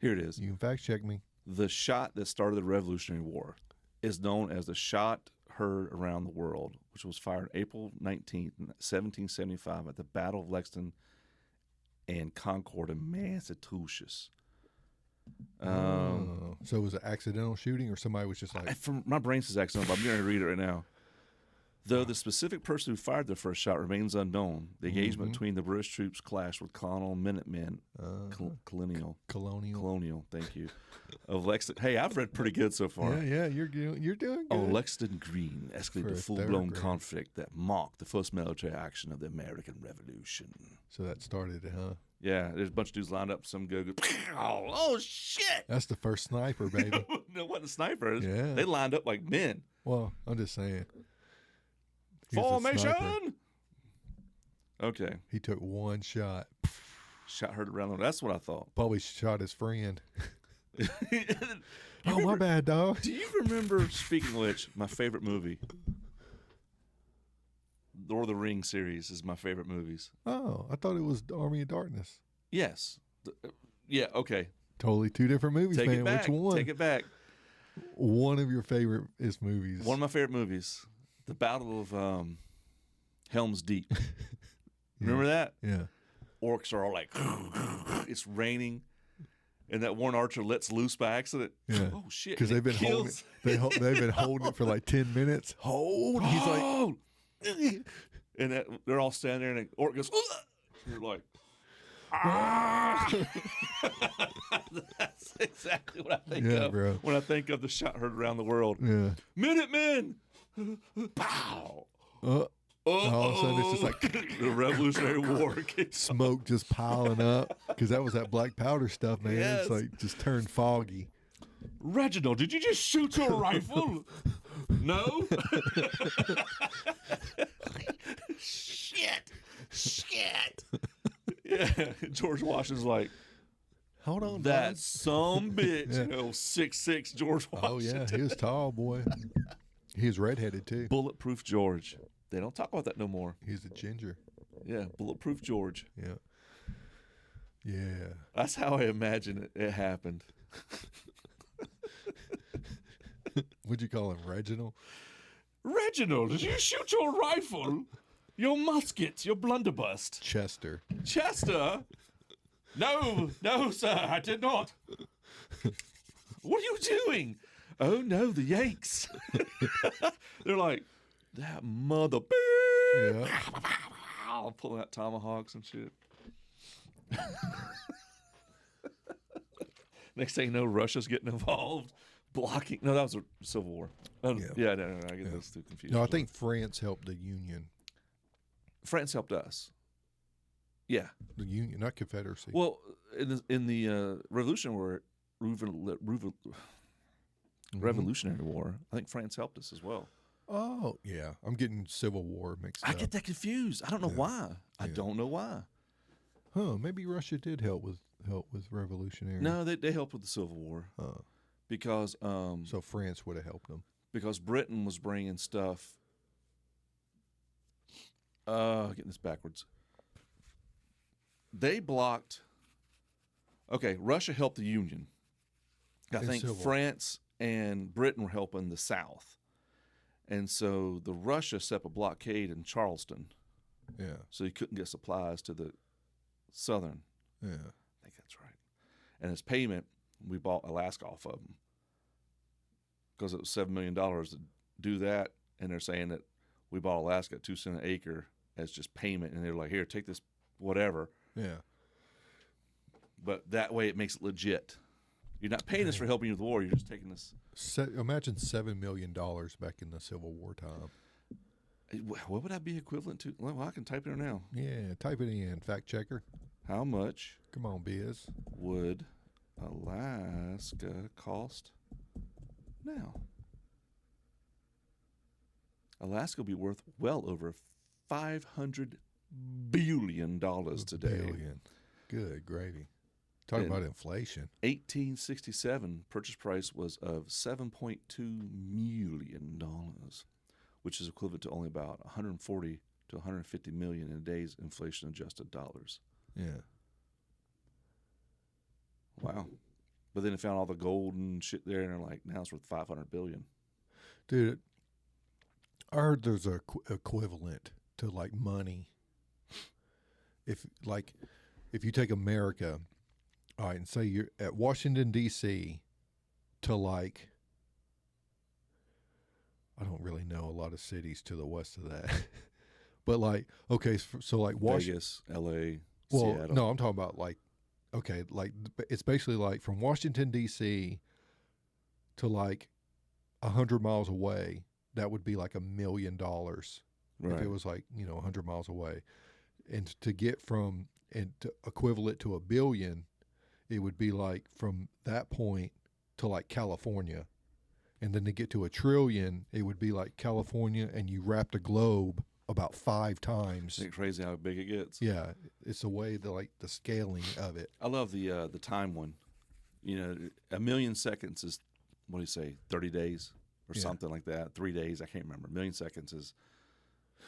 Here it is. you can fact check me. The shot that started the Revolutionary War is known as the shot heard around the world, which was fired April 19th, 1775 at the Battle of Lexington and Concord in Massachusetts. So it was an accidental shooting, or somebody was just like, From my brain says accidental, but I'm going to read it right now. Though the specific person who fired the first shot remains unknown, the engagement between the British troops clashed with Colonel Minutemen, Colonial, thank you, of Lexington. Hey, I've read pretty good so far. yeah, you're doing good. On Lexington Green escalated For a a full-blown third grade. conflict that marked the first military action of the American Revolution. So that started it, huh? Yeah, there's a bunch of dudes lined up. Some go, oh shit! That's the first sniper, baby. No, it wasn't snipers. Yeah. They lined up like men. Well, I'm just saying. He's a sniper. Formation. Okay, He took one shot. shot heard around the. That's what I thought. Probably shot his friend. You Oh, my remember- bad, dog. Do you remember? Speaking of which, my favorite movie, Lord of the Rings series, is my favorite movies. Oh, I thought it was Army of Darkness. Yes. Yeah. Okay. Totally two different movies, Take man. it back. Which one? Take it back. One of your favorite is movies. One of my favorite movies, the Battle of Helm's Deep. Remember that? Yeah. Orcs are all like, it's raining, and that one archer lets loose by accident. Yeah. Oh shit! Because and they've been holding kills- it. They've been holding it for like 10 minutes. Hold. He's like, Oh! And they're all standing there, and the orc goes. You're like, ah! That's exactly what I think Yeah, of bro. when I think of the shot heard around the world. yeah. Minutemen! Pow! All of a sudden it's just like the Revolutionary War kicks off. smoke just piling up. Because that was that black powder stuff, man. Yes. It's like just turned foggy. Reginald, did you just shoot your rifle? No? Shit! Yeah, George Washington's like, Hold on, that dog. some bitch. Yeah. You know, 6'6" George Washington. Oh, yeah. He was tall, boy. He was redheaded, too. Bulletproof George. They don't talk about that no more. He's a ginger. Yeah, Bulletproof George. Yeah. Yeah. That's how I imagine it happened. What'd you call him, Reginald? Reginald, did you shoot your rifle? Your musket, your blunderbuss. Chester. Chester? No, sir, I did not. What are you doing? Oh, no, the Yanks. They're like, that mother... Yeah. Pulling out tomahawks and shit. Next thing you know, Russia's getting involved. Blocking... No, that was a Civil War. No, I get those two confused. No, I think France helped the Union. France helped us. Yeah. The Union, not Confederacy. Well, in the Revolutionary War, I think France helped us as well. Oh, yeah. I'm getting Civil War mixed I up. get that confused. I don't know why. I don't know why. Huh, maybe Russia did help with Revolutionary. No, they helped with the Civil War because So France would have helped them. because Britain was bringing stuff. Getting this backwards. They blocked. Okay, Russia helped the Union. I In think Civil. France and Britain were helping the South, and so the Russia set up a blockade in Charleston, Yeah. so you couldn't get supplies to the Southern. Yeah. I think that's right. And as payment, we bought Alaska off of them because it was $7 million to do that. And they're saying that we bought Alaska at 2 cents an acre as just payment. And they're like, here, take this, whatever. Yeah. but that way it makes it legit. You're not paying us for helping you with the war. You're just taking this. Imagine $7 million back in the Civil War time. What would that be equivalent to? Well, I can type it in now. Yeah, type it in, fact checker. How much Come on, Biz. would Alaska cost now? Alaska will be worth well over $500 billion today. Billion. Good gravy. Talking about inflation. 1867 purchase price was of $7.2 million, which is equivalent to only about 140 to 150 million in today's inflation-adjusted dollars. Yeah. Wow. But then they found all the gold and shit there, and they're like, now it's worth $500 billion. Dude, I heard there's a equivalent to like money. If you take America, all right, and say you're at Washington D.C. to like, I don't really know a lot of cities to the west of that, but like, okay, so like Vegas, L.A., well, Seattle. no, I'm talking about like, okay, like it's basically like from Washington D.C. to like 100 miles away. That would be like $1 million Right. if it was like 100 miles away, and to get from and to equivalent to $1 billion, it would be like from that point to like California, and then to get to $1 trillion, it would be like California, and you wrap the globe about 5 times. Isn't it crazy how big it gets? Yeah, it's the way the scaling of it. I love the time one. You know, 1 million seconds is, what do you say, 30 days or something like that. 3 days, I can't remember. 1 million seconds is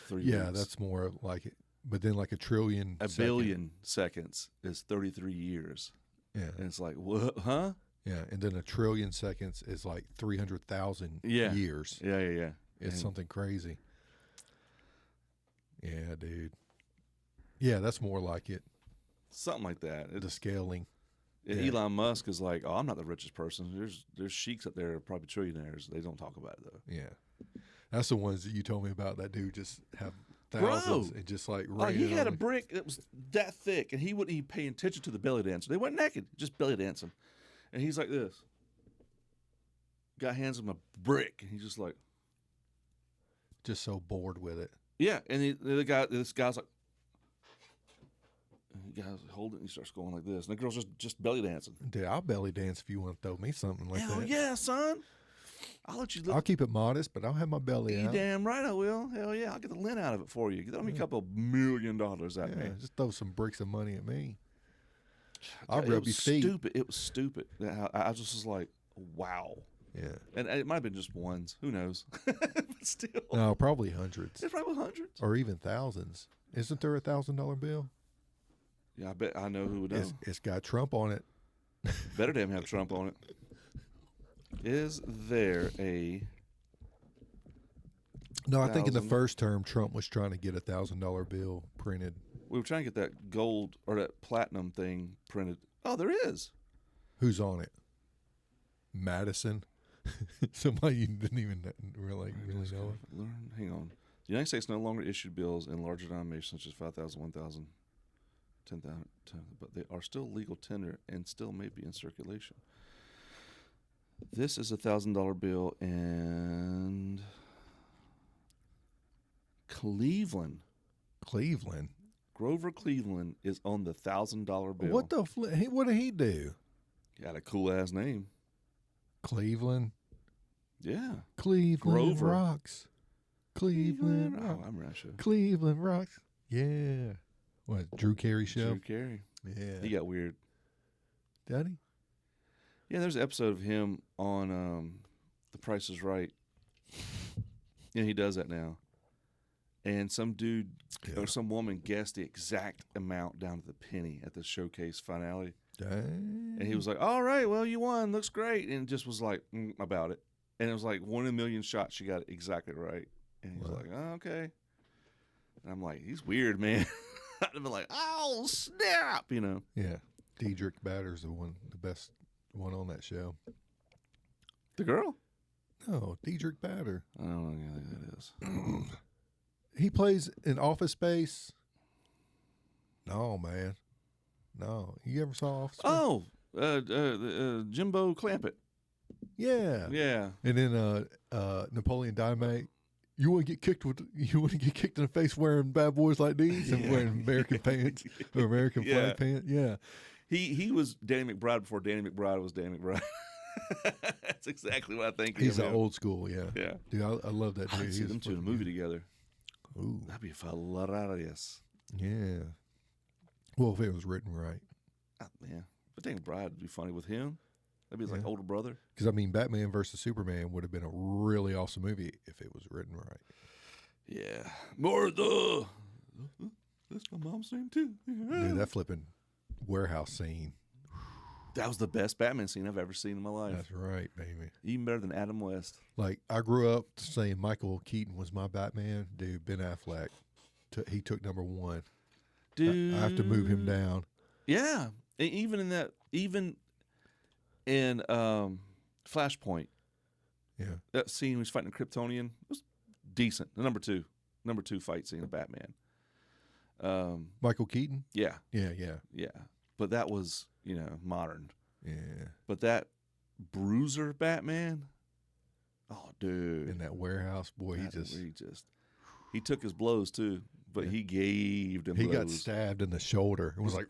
3 Yeah, weeks. that's more like it. But then like $1 trillion. A billion seconds is 33 years. Yeah. And it's like, what? Huh? Yeah, and then $1 trillion seconds is like 300,000 Yeah. years. Yeah. It's And something crazy. Yeah, dude. Yeah, that's more like it. something like that. The scaling. And Yeah. Elon Musk is like, oh, I'm not the richest person. There's sheiks up there, probably trillionaires. They don't talk about it though. Yeah. That's the ones that you told me about. That dude just have thousands and just like He had a on brick that was that thick, and he wouldn't even pay attention to the belly dancer. They went naked, just belly dancing, and he's like this. Guy hands him a brick, and he's just like, just so bored with it. yeah. And this guy's like, and the guy's holding it, and he starts going like this, and the girl's just belly dancing. Dude, I'll belly dance if you want to throw me something like Hell that. yeah, son! I'll let you look. I'll keep it modest, but I'll have my belly You out. damn right I will. Hell yeah, I'll get the lint out of it for you. Throw me a couple $1 million at me. Yeah, just throw some bricks of money at me. I'll It rub was your feet. stupid. It was stupid. I just was like, wow. Yeah. And it might have been just ones. Who knows? But still. No, probably hundreds It's probably hundreds. or even thousands. Isn't there $1,000 bill? Yeah, I bet I know who would know. It's got Trump on it. Better damn have Trump on it. Is there a... No, I think in the 1,000? first term, Trump was trying to get $1,000 bill printed. We were trying to get that gold or that platinum thing printed. Oh, there is. Who's on it? Madison. Somebody you didn't even really know. Hang on. The United States no longer issued bills in larger denominations such as 5,000, 1,000, 10,000, but they are still legal tender and still may be in circulation. This is $1,000 bill, and Cleveland, Grover Cleveland is on the $1,000 bill. What the? What did he do? Got a cool ass name. Cleveland. Yeah. Cleveland Grover. rocks. Cleveland Oh, rocks. I remember that show. Cleveland rocks. Yeah. What? Drew Carey show. Drew Carey. Yeah. He got weird. Did he? Yeah, there's an episode of him on The Price is Right. And he does that now. And some dude or some woman guessed the exact amount down to the penny at the showcase finale. Dang. And he was like, all right, well, you won. Looks great. And just was like, about it. And it was like 1 in a million shots. She got it exactly right. And he was like, oh, okay. And I'm like, he's weird, man. I'd have been like, oh, snap, you know. Yeah. Dietrich Batter's the best one on that show. The girl? No, Dietrich Batter. I don't know who that is. He plays in Office Space. No, man. No, you ever saw Officer? Oh, Jimbo Clampett. Yeah. Yeah. And then Napoleon Dynamite. You want to get kicked in the face wearing bad boys like these and wearing American pants or American flag pants? Yeah. He was Danny McBride before Danny McBride was Danny McBride. That's exactly what I think. He's an old school, yeah. Yeah. Dude, I love that dude. I'd see them two in a movie together. Ooh. That'd be hilarious. Yeah. Well, if it was written right. Yeah. But Danny McBride would be funny with him. That'd be his like older brother. Because, I mean, Batman versus Superman would have been a really awesome movie if it was written right. Yeah. Martha! That's my mom's name, too. Yeah. Dude, that flipping warehouse scene. That was the best Batman scene I've ever seen in my life. That's right, baby. Even better than Adam West. Like, I grew up saying Michael Keaton was my Batman. Dude, Ben Affleck, he took number one. Dude. I have to move him down. Yeah. Even in Flashpoint. Yeah. That scene when he's fighting a Kryptonian was decent. The number two fight scene of Batman. Michael Keaton? Yeah. Yeah. But that was, modern. Yeah. But that Bruiser Batman, oh, dude. In that warehouse, boy, he took his blows too, but he gave them blows. He got stabbed in the shoulder. It was like,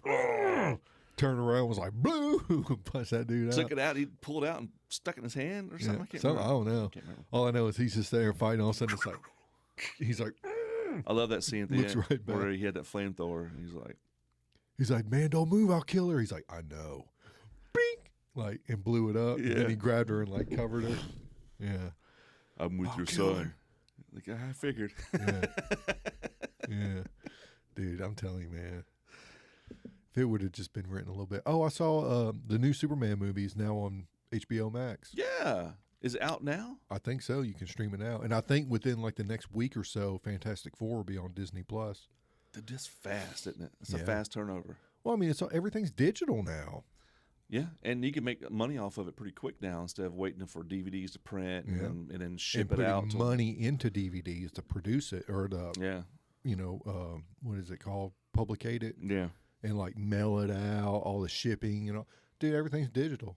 turned around, was like, blue, punch that dude out. Took it out, he pulled it out and stuck it in his hand or something. I don't know. All I know is he's just there fighting. All of a sudden, it's like, he's like, I love that scene at the looks end right back. where he had that flamethrower. And he's like, man, don't move, I'll kill her. He's like, I know. Bink! Like, and blew it up. Yeah. And then he grabbed her and like covered her. Yeah. I'm with your son. Like, I figured. Yeah. Yeah. Dude, I'm telling you, man. If it would have just been written a little bit. Oh, I saw the new Superman movie is now on HBO Max. Yeah. Is it out now? I think so. You can stream it now. And I think within like the next week or so, Fantastic Four will be on Disney Plus. They're just fast, isn't it? It's a fast turnover. Well, I mean, everything's digital now. Yeah, and you can make money off of it pretty quick now instead of waiting for DVDs to print and then ship it out. Money into DVDs to produce it or to, what is it called? Publicate it. Yeah. And like mail it out, all the shipping, Dude, everything's digital.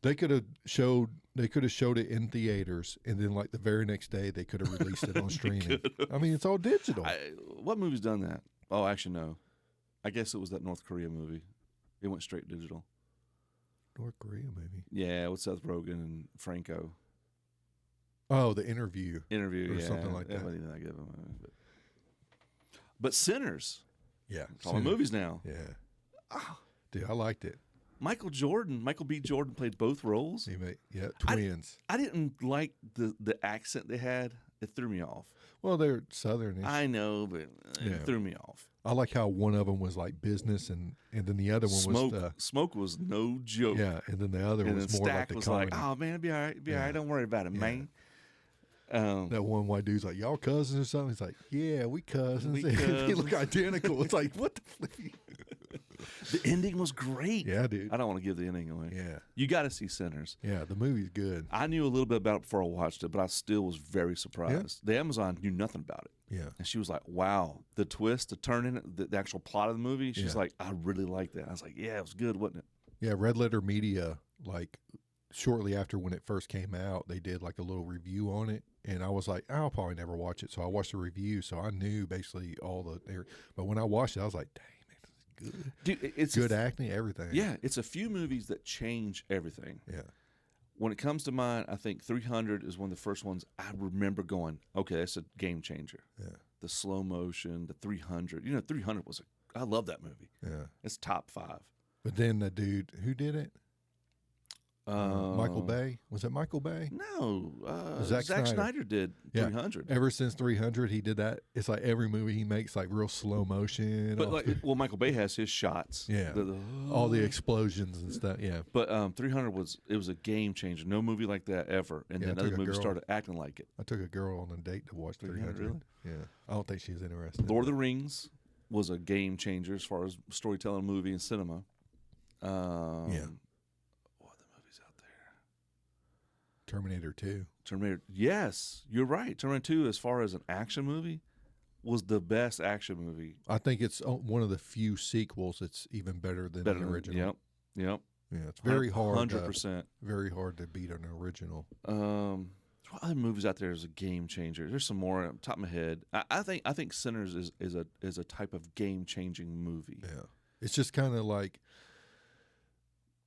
They could have showed it in theaters, and then like the very next day they could have released it on streaming. I mean, it's all digital. What movie's done that? Oh, actually, no. I guess it was that North Korea movie. It went straight digital. North Korea, maybe. Yeah, with Seth Rogen and Franco. Oh, The Interview. Or something like that. Wasn't even that good of a movie, but Sinners. Yeah. It's all in movies now. Yeah. Oh. Dude, I liked it. Michael B. Jordan played both roles. Twins. I didn't like the accent they had. It threw me off. Well, they're Southern. I know, but it threw me off. I like how one of them was like business, and then the other one was Smoke was no joke. Yeah, and then the other was more like the was comedy. like, oh man, it'll be all right, all right. Don't worry about it, man. That one white dude's like, y'all cousins or something? He's like, yeah, we cousins. They look identical. It's like, what the flip? The ending was great. Yeah, dude. I don't want to give the ending away. Yeah. You got to see Sinners. Yeah, the movie's good. I knew a little bit about it before I watched it, but I still was very surprised. The Amazon knew nothing about it. Yeah. And she was like, wow, the twist, the turn in it, the actual plot of the movie. She's like, I really like that. I was like, yeah, it was good, wasn't it? Yeah, Red Letter Media, like shortly after when it first came out, they did like a little review on it. And I was like, I'll probably never watch it. So I watched the review. So I knew basically but when I watched it, I was like, dang, man, this is good. Dude, it's good acting, everything. Yeah, it's a few movies that change everything. Yeah. When it comes to mine, I think 300 is one of the first ones I remember going, okay, that's a game changer. Yeah. The slow motion, the 300. 300 I love that movie. Yeah. It's top 5. But then the dude, who did it? Michael Bay. Was it Michael Bay? No. Zack Snyder did 300. Ever since 300, he did that. It's like every movie he makes, like real slow motion. But Michael Bay has his shots. Yeah. All the explosions and stuff. Yeah. But 300 was a game changer. No movie like that ever. And then other movies started acting like it. I took a girl on a date to watch 300. Really? Yeah. I don't think she was interested. Lord of the Rings was a game changer as far as storytelling, movie, and cinema. Yeah. Terminator 2. Yes, you're right. Terminator 2, as far as an action movie, was the best action movie. I think it's one of the few sequels that's even better than the original. Yep. Yeah, it's very hard. 100%. Very hard to beat an original. What other movies out there is a game changer? There's some more on top of my head. I think Sinners is a type of game changing movie. Yeah, it's just kind of like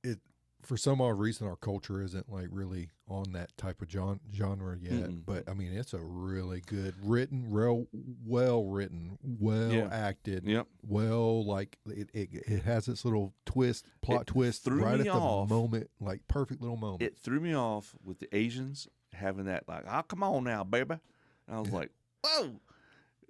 it. For some odd reason, our culture isn't like really on that type of genre yet. But I mean, it's a really good written, well written, well acted. Yep. Well, like it has its little plot twist right at the moment, like perfect little moment. It threw me off with the Asians having that like, oh, come on now, baby. And I was like, whoa.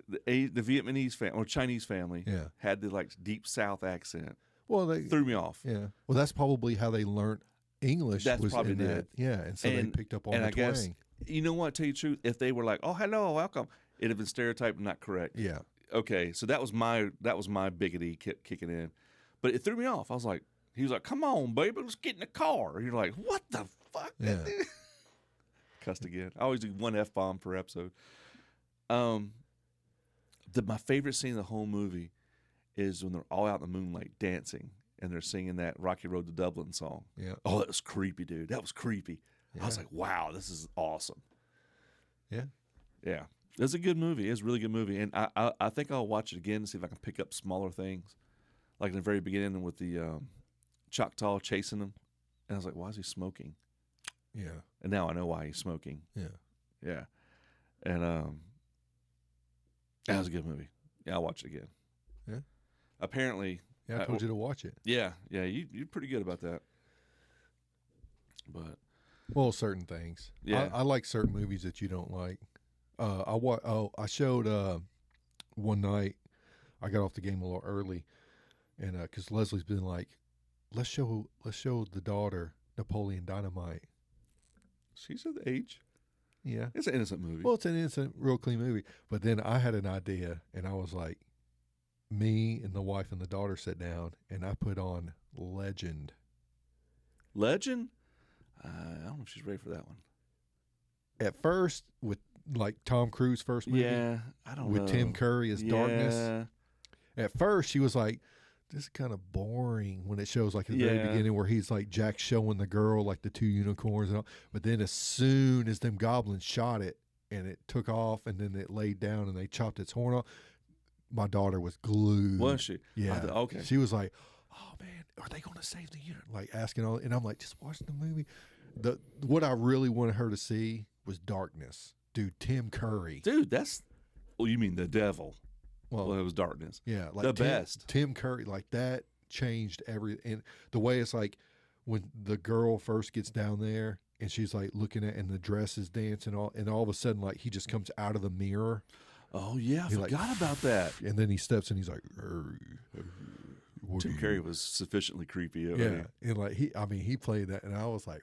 The Vietnamese family or Chinese family had the like deep South accent. Well, they threw me off. Yeah. Well, that's probably how they learned English. That's was probably in it. That. Yeah, and so they picked up on the twang. Guess, you know what? Tell you the truth, if they were like, "Oh, hello, welcome," it'd have been stereotyped and not correct. Yeah. Okay, so that was my biggity kicking in, but it threw me off. I was like, he was like, "Come on, baby, let's get in the car." And you're like, "What the fuck?" Yeah. Cussed again. I always do one F-bomb per episode. My favorite scene of the whole movie is when they're all out in the moonlight dancing and they're singing that Rocky Road to Dublin song. Yeah. Oh, that was creepy, dude. That was creepy. Yeah. I was like, wow, this is awesome. Yeah. Yeah. It's a good movie. It's a really good movie. And I think I'll watch it again and see if I can pick up smaller things. Like in the very beginning with the Choctaw chasing him. And I was like, why is he smoking? Yeah. And now I know why he's smoking. Yeah. Yeah. And that was a good movie. Yeah, I'll watch it again. Yeah. Apparently. Yeah, I told you to watch it. Yeah, you're pretty good about that. But well, certain things. Yeah, I like certain movies that you don't like. I showed one night. I got off the game a little early, and because Leslie's been like, let's show the daughter Napoleon Dynamite. She's of age. Yeah, it's an innocent movie. Well, it's an innocent, real clean movie. But then I had an idea, and I was like, me and the wife and the daughter sat down, and I put on Legend. Legend? I don't know if she's ready for that one. At first, with like Tom Cruise first movie. Yeah, I don't know. With Tim Curry as Darkness. At first, she was like, this is kind of boring when it shows like at the very beginning where he's like Jack showing the girl like the two unicorns and all. But then as soon as them goblins shot it and it took off and then it laid down and they chopped its horn off, my daughter was glued. Was she? Yeah. Okay. She was like, oh man, are they going to save the unit? Like asking all, and I'm like, just watch the movie. What I really wanted her to see was Darkness. Dude, Tim Curry. Dude, you mean the devil. Well, it was Darkness. Yeah. Like the best. Tim Curry, like that changed and the way it's like when the girl first gets down there and she's like looking at, and the dress is dancing and all of a sudden like he just comes out of the mirror. Oh yeah, I forgot about that. And then he steps and he's like, Tim Curry was sufficiently creepy. Yeah, and like he played that, and I was like,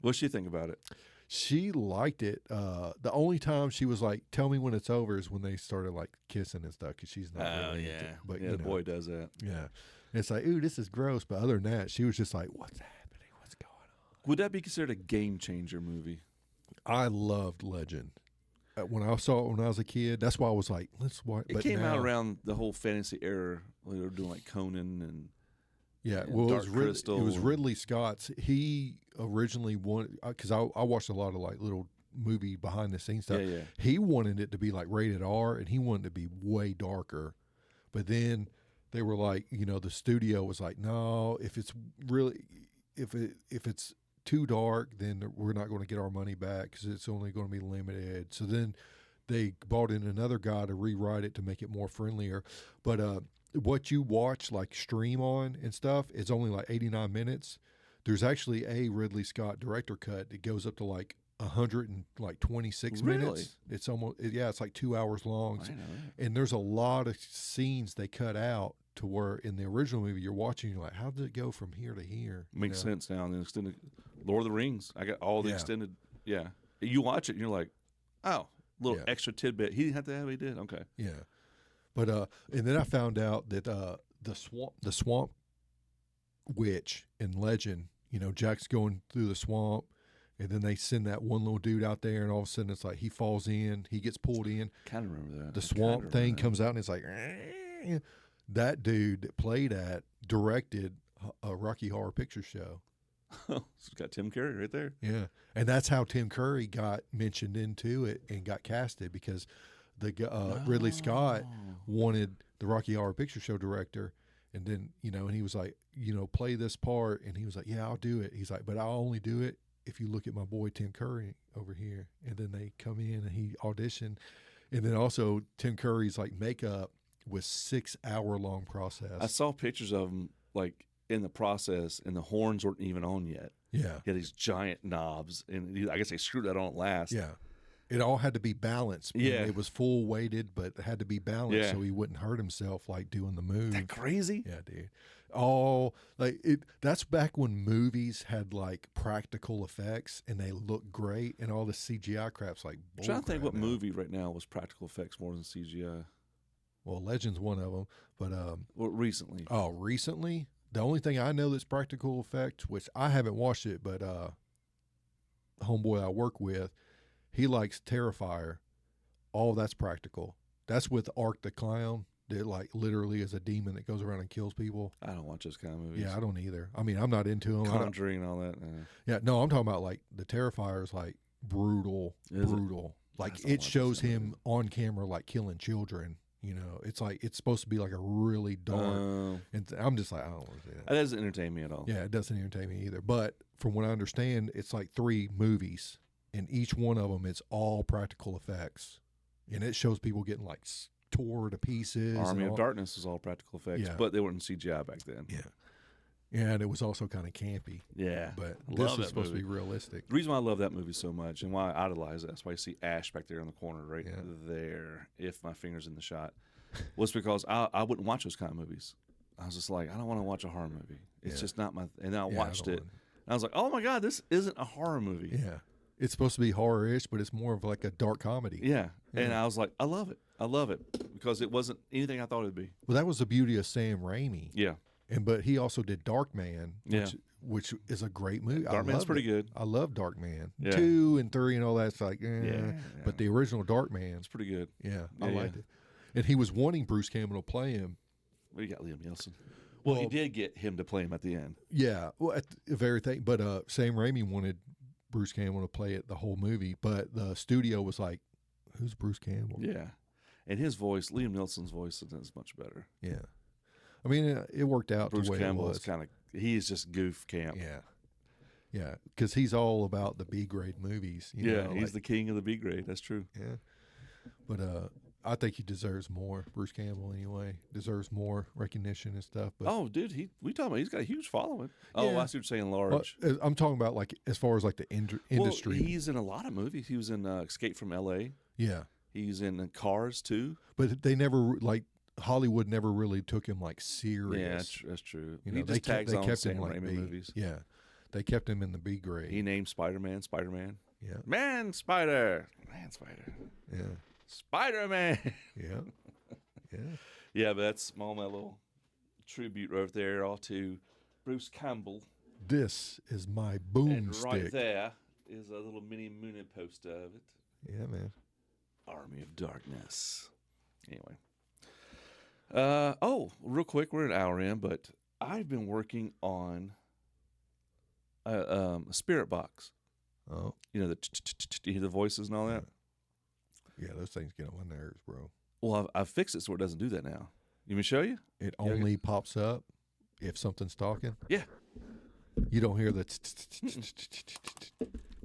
what'd she think about it? She liked it. The only time she was like, "Tell me when it's over," is when they started like kissing and stuff, because she's not. Really into it. But the boy does that. Yeah, and it's like, ooh, this is gross. But other than that, she was just like, "What's happening? What's going on?" Would that be considered a game changer movie? I loved Legend. When I saw it when I was a kid, that's why I was like, let's watch. It came out around the whole fantasy era. They were doing like Conan and well, Dark Crystal. It was Ridley Scott's. He originally wanted, because I watched a lot of like little movie behind the scenes stuff. Yeah. He wanted it to be like rated R, and he wanted it to be way darker. But then they were like, the studio was like, no, if it's too dark, then we're not going to get our money back because it's only going to be limited. So then they brought in another guy to rewrite it to make it more friendlier. But what you watch like stream on and stuff is only like 89 minutes. There's actually a Ridley Scott director cut that goes up to like 126 minutes. It's almost it's like 2 hours long. I know that. And there's a lot of scenes they cut out to where in the original movie you're watching, you're like, how did it go from here to here? Makes sense now. And the extended Lord of the Rings, I got all the extended. Yeah, you watch it and you're like, oh, little extra tidbit. He didn't have to have. He did. Okay. Yeah, but and then I found out that the swamp witch in Legend, Jack's going through the swamp And then they send that one little dude out there, and all of a sudden it's like he falls in, he gets pulled in. Kind of remember that. The swamp thing comes out, and it's like, that dude that played directed a Rocky Horror Picture Show. It's got Tim Curry right there. Yeah, and that's how Tim Curry got mentioned into it and got casted, because Ridley Scott wanted the Rocky Horror Picture Show director, and then and he was like, play this part, and he was like, yeah, I'll do it. He's like, but I'll only do it if you look at my boy Tim Curry over here. And then they come in and he auditioned, and then also Tim Curry's like makeup was 6 hour long process. I saw pictures of him like in the process, and the horns weren't even on yet. Yeah, he had these giant knobs, and I guess they screwed that on last. Yeah, it all had to be balanced. Yeah, it was full weighted, but it had to be balanced so he wouldn't hurt himself like doing the move. That crazy? Yeah, dude. Oh, like that's back when movies had like practical effects and they looked great, and all the CGI crap's like bull. I'm trying to think what now. movie right now was practical effects more than CGI. Well, Legend's one of them, but well, recently. Oh, recently? The only thing I know that's practical effect, which I haven't watched it, but homeboy I work with, he likes Terrifier. All that's practical. That's with Ark the Clown. That like literally is a demon that goes around and kills people. I don't watch those kind of movies. Yeah, I don't either. I mean, I'm not into them. Conjuring and all that. Yeah, no, I'm talking about like the Terrifier is like brutal. Like it shows him on camera like killing children. It's like it's supposed to be like a really dark. And I'm just like, I don't want to see that. That doesn't entertain me at all. Yeah, it doesn't entertain me either. But from what I understand, it's like 3 movies, and each one of them it's all practical effects, and it shows people getting like tore to pieces. Army of Darkness was all practical effects, but they weren't CGI back then. Yeah, and it was also kind of campy. Yeah, but this is supposed to be realistic. The reason why I love that movie so much and why I idolize it, that's why you see Ash back there in the corner right there, if my finger's in the shot, was because I wouldn't watch those kind of movies. I was just like, I don't want to watch a horror movie. It's just not my. And I watched it, and I was like, oh my God, this isn't a horror movie. Yeah, it's supposed to be horror-ish, but it's more of like a dark comedy. Yeah, and I was like, I love it because it wasn't anything I thought it'd be. Well, that was the beauty of Sam Raimi. Yeah. But he also did Darkman, which is a great movie. Darkman's pretty good. I love Darkman. Yeah. 2 and 3 and all that's like, but the original Darkman, it's pretty good. Yeah, I liked it. And he was wanting Bruce Campbell to play him. Well, you got Liam Neeson. Well, he did get him to play him at the end. Yeah, well, at the very thing. But Sam Raimi wanted Bruce Campbell to play it the whole movie, but the studio was like, "Who's Bruce Campbell?" Yeah, and his voice, Liam Neeson's voice, is much better. Yeah. I mean, it worked out Bruce the way Campbell it was. is kind of, he's just goof camp. Yeah. Yeah, because he's all about the B-grade movies. He's the king of the B-grade. That's true. Yeah. But I think he deserves more. Bruce Campbell, anyway, deserves more recognition and stuff. But dude, he's got a huge following. Oh, I see what you're saying, large. I'm talking about like as far as like the industry. Well, he's in a lot of movies. He was in Escape from L.A. Yeah. He's in Cars too. But they never Hollywood never really took him like serious. Yeah, that's true. He just tags on kept Sam him like Raimi movies. Yeah, they kept him in the B grade. He named Spider-Man. Yeah, Man Spider. Yeah, Spider-Man. Yeah. Yeah, but that's my little tribute right there, all to Bruce Campbell. This is my boomstick. And right there is a little mini Mooney poster of it. Yeah, man. Army of Darkness. Anyway. Real quick, we're an hour in, but I've been working on a spirit box. Oh, you hear the voices and all that. Yeah, those things get on my nerves, bro. Well, I've fixed it so it doesn't do that now. You want me to show you? It only pops up if something's talking. Yeah. You don't hear the.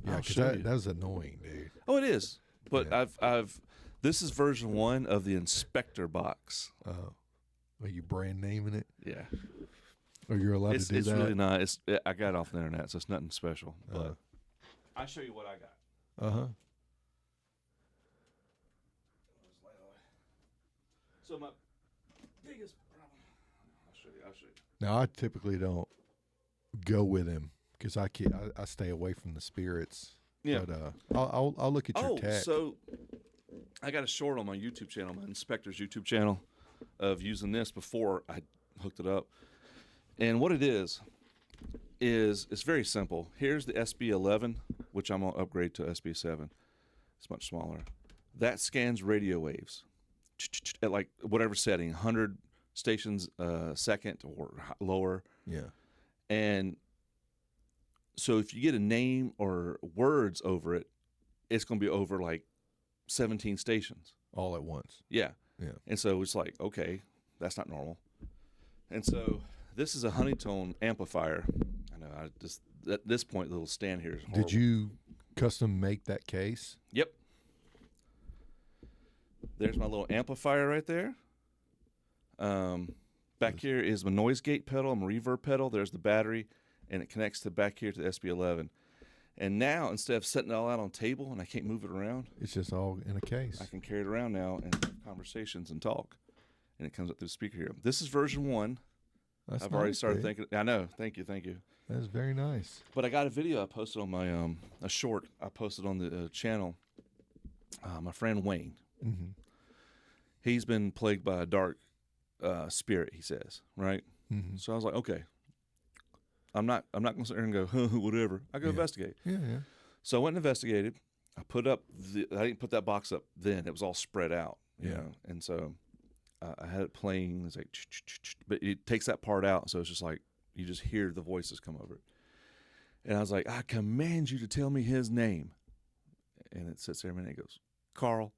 Yeah, because that's annoying, dude. Oh, it is. But I've. This is version 1 of the Inspector box. Oh. Are you brand naming it? Yeah. Or you're allowed to do that? It's really not. I got it off the internet, so it's nothing special. But I'll show you what I got. Uh-huh. So my biggest problem. I'll show you. Now, I typically don't go with him because I stay away from the spirits. Yeah. But I'll look at your tech. So I got a short on my YouTube channel, my Inspector's YouTube channel, of using this before I hooked it up. And what it is it's very simple. Here's the SB11 which I'm gonna upgrade to SB7. It's much smaller. That scans radio waves at like whatever setting, 100 stations a second or lower. Yeah. And so if you get a name or words over it, it's going to be over like 17 stations. All at once. Yeah. Yeah. And so it's like, okay, that's not normal. And so this is a honeytone amplifier. I know, I just, at this point, the little stand here is horrible. Did you custom make that case? Yep. There's my little amplifier right there. Back here is my noise gate pedal, my reverb pedal. There's the battery, and it connects to back here to the SB11. And now, instead of setting it all out on table and I can't move it around, It's just all in a case. I can carry it around now and have conversations and talk. And it comes up through the speaker here. This is version 1. That's I've already nice, started dude. thinking. I know. Thank you. That's very nice. But I got a video I posted on my a short I posted on the channel. My friend Wayne. Mm-hmm. He's been plagued by a dark spirit. He says, right. Mm-hmm. So I was like, okay. I'm not going to sit there and go, whatever. I go investigate. Yeah, yeah. So I went and investigated. I didn't put that box up then. It was all spread out, you know. And so I had it playing. It's like, but it takes that part out. So it's just like, you just hear the voices come over it. And I was like, I command you to tell me his name. And it sits there a minute. It goes, Carl.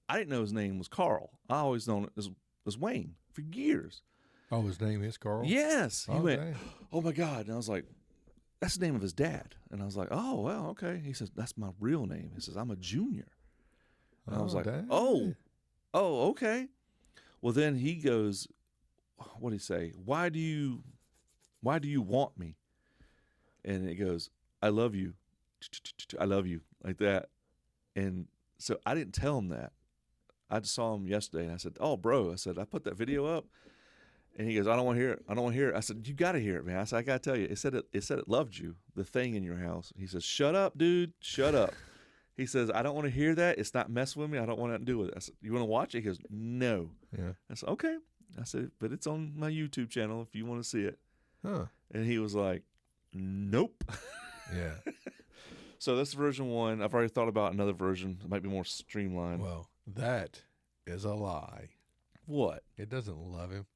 I didn't know his name was Carl. I always known it as Wayne for years. Oh, his name is Carl? Yes. He Oh, went, dang. oh my God. And I was like, that's the name of his dad. And I was like, oh, well, okay. He says, that's my real name. He says, I'm a junior. And I was like, dang. oh, okay. Well, then he goes, what did he say? Why do you want me? And it goes, I love you. I love you, like that. And so I didn't tell him that. I just saw him yesterday, and I said, oh, bro. I said, I put that video up. And he goes, I don't want to hear it. I don't want to hear it. I said, you got to hear it, man. I said, I got to tell you. It said it loved you, the thing in your house. He says, shut up, dude. Shut up. He says, I don't want to hear that. It's not messing with me. I don't want nothing to do with it. I said, you want to watch it? He goes, no. Yeah. I said, okay. I said, but it's on my YouTube channel if you want to see it. Huh. And he was like, nope. Yeah. So that's version 1. I've already thought about another version. It might be more streamlined. Well, that is a lie. What? It doesn't love him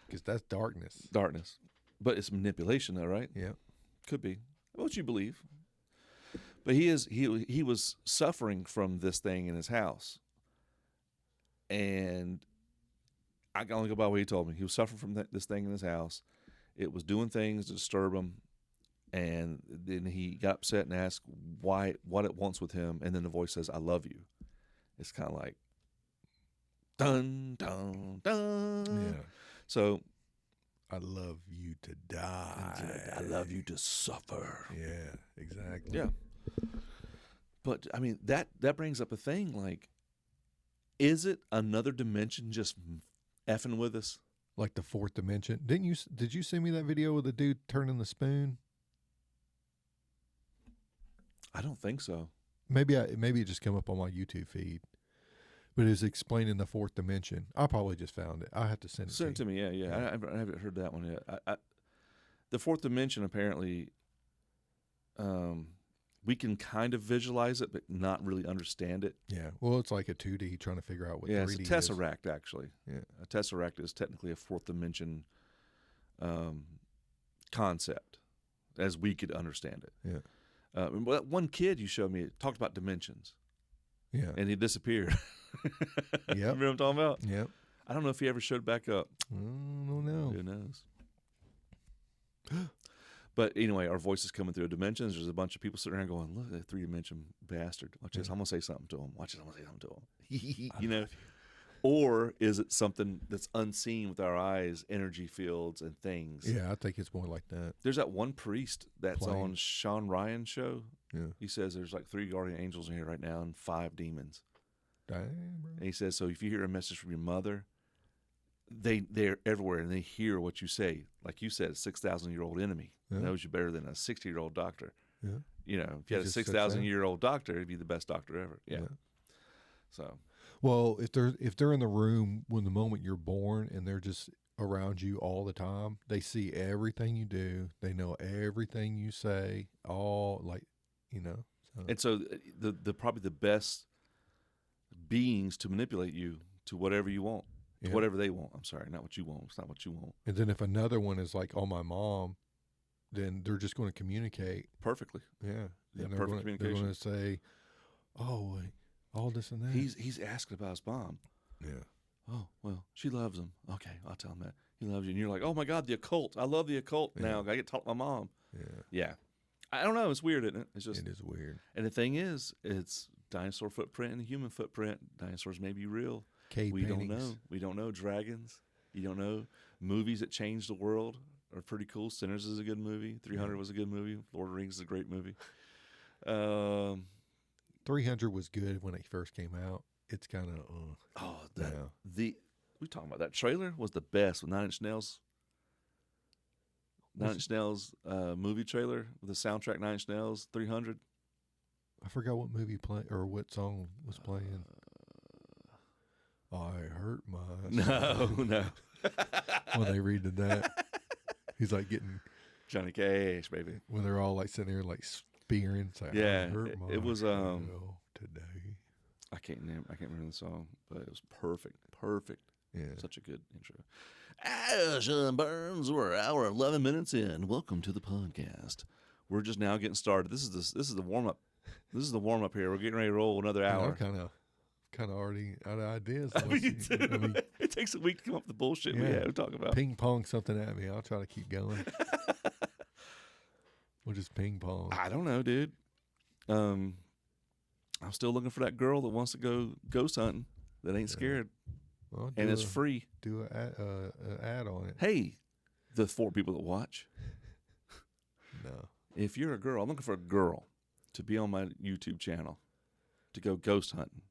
because that's darkness. Darkness. But it's manipulation, though, right? Yeah. Could be. What you believe. But he was suffering from this thing in his house. And I can only go by what he told me. He was suffering from this thing in his house. It was doing things to disturb him. And then he got upset and asked what it wants with him. And then the voice says, I love you. It's kind of like, dun, dun, dun. Yeah. So, I love you to die. I love you to suffer. Yeah, exactly. Yeah. But, I mean, that brings up a thing like, is it another dimension just effing with us? Like the fourth dimension. Did you send me that video with the dude turning the spoon? I don't think so. Maybe it just came up on my YouTube feed. But it was explaining the fourth dimension. I probably just found it. I have to send it Send it to to me, yeah. Yeah. I haven't heard that one yet. The fourth dimension, apparently, we can kind of visualize it, but not really understand it. you. Yeah. Well, it's like a 2D trying to figure out what Yeah, 3D it's a tesseract, actually. Yeah. A tesseract is technically a fourth dimension concept, as we could understand it. Yeah. But that one kid you showed me talked about dimensions, Yeah. and he disappeared. Yep. Remember what I'm talking about? Yep. I don't know if he ever showed back up. I don't know. Who knows? But anyway, our voice is coming through dimensions. There's a bunch of people sitting around going, look at that 3-dimension bastard. Watch this. Yeah. I'm going to say something to him. Watch this. I'm going to say something to him. You know? Or is it something that's unseen with our eyes, energy fields and things? Yeah, I think it's more like that. There's that one priest that's Plain. on Sean Ryan's show. Yeah. He says there's like 3 guardian angels in here right now and 5 demons. Dang, bro. And he says, so if you hear a message from your mother, they're everywhere and they hear what you say. Like you said, a 6,000-year-old enemy knows you better than a 60-year-old doctor. Yeah. You know, if you had a just sits 6,000-year-old doctor, it'd be the best doctor ever. Yeah. Yeah. So, Well, if they're in the room when the moment you're born and they're just around you all the time, they see everything you do. They know everything you say. All like you know. So. And so the probably the best beings to manipulate you to whatever you want, to whatever they want. I'm sorry, not what you want. It's not what you want. And then if another one is like, oh, my mom, then they're just going to communicate perfectly. Yeah, and perfect communication. They're going to say, oh, all this and that. He's asking about his mom. Yeah. Oh, well, she loves him. Okay, I'll tell him that. He loves you. And you're like, oh, my God, the occult. I love the occult now. I get to talk to my mom. Yeah. I don't know. It's weird, isn't it? It is weird. And the thing is, it's dinosaur footprint and human footprint. Dinosaurs may be real. Cave paintings. Don't know. We don't know. Dragons. You don't know. Movies that changed the world are pretty cool. Sinners is a good movie. 300 was a good movie. Lord of the Rings is a great movie. 300 was good when it first came out. It's kind of we talking about that trailer was the best with 9 Inch Nails. 9 Inch Nails movie trailer with the soundtrack 9 Inch Nails 300. I forgot what movie or what song was playing. I hurt myself. No. When they redid that, he's like getting Johnny Cash, baby. When they're all like sitting there like spearing. It's like, yeah, I hurt it was today. I can't remember the song, but it was perfect. Yeah, such a good intro. Ash and Burns, we're an hour 11 minutes in. Welcome to the podcast. We're just now getting started. This is the warm up. This is the warm up here. We're getting ready to roll another hour. I'm kind of already out of ideas. Me too. It takes a week to come up with the bullshit we talk about. Ping pong something at me. I'll try to keep going. We'll just ping pong. I don't know, dude. I'm still looking for that girl that wants to go ghost hunting that ain't scared. Well, and it's free. Do an ad on it. Hey, the 4 people that watch. No. If you're a girl, I'm looking for a girl to be on my YouTube channel to go ghost hunting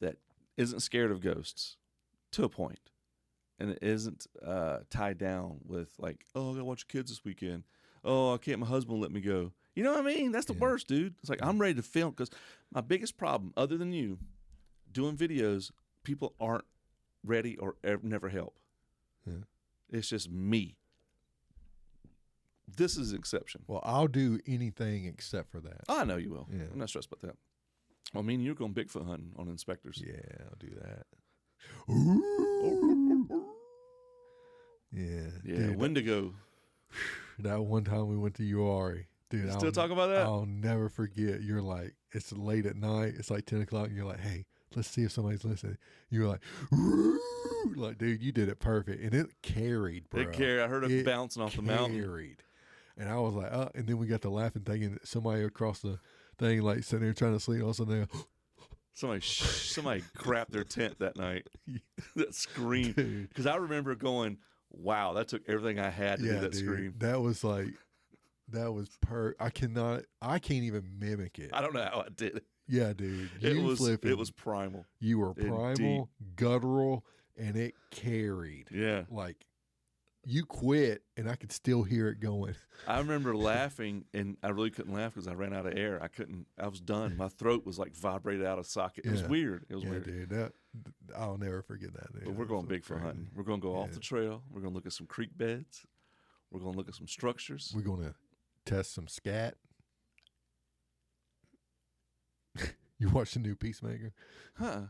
that isn't scared of ghosts to a point, and it isn't tied down with like, oh, I gotta watch kids this weekend. Oh, I can't. My husband will let me go. You know what I mean? That's the worst, dude. It's like I'm ready to film because my biggest problem, other than you, doing videos, people aren't ready or never help. Yeah. It's just me. This is an exception. Well, I'll do anything except for that. I know you will. Yeah. I'm not stressed about that. Well, I mean, you're going Bigfoot hunting on inspectors. Yeah, I'll do that. Yeah, dude, Wendigo. That one time we went to Uari. Dude, you still talking about that? I'll never forget. You're like, it's late at night. It's like 10 o'clock. And you're like, hey, let's see if somebody's listening. You're like, dude, you did it perfect. And it carried, bro. It carried. I heard it bouncing off the mountain. Carried. And I was like, and then we got to laughing, thinking that somebody across the thing, like, sitting there trying to sleep. All of a sudden, somebody crapped their tent that night. That scream. Because I remember going, wow, that took everything I had to do that scream. That was like, I can't even mimic it. I don't know how I did it. Yeah, dude. It was primal. You were primal, guttural, and it carried. Yeah. Like, you quit, and I could still hear it going. I remember laughing, and I really couldn't laugh because I ran out of air. I was done. My throat was like vibrated out of socket. It was weird. It was weird. Dude. I'll never forget that. Dude. But we're going Bigfoot hunting. We're going to go off the trail. We're going to look at some creek beds. We're going to look at some structures. We're going to test some scat. You watched the new Peacemaker? Huh.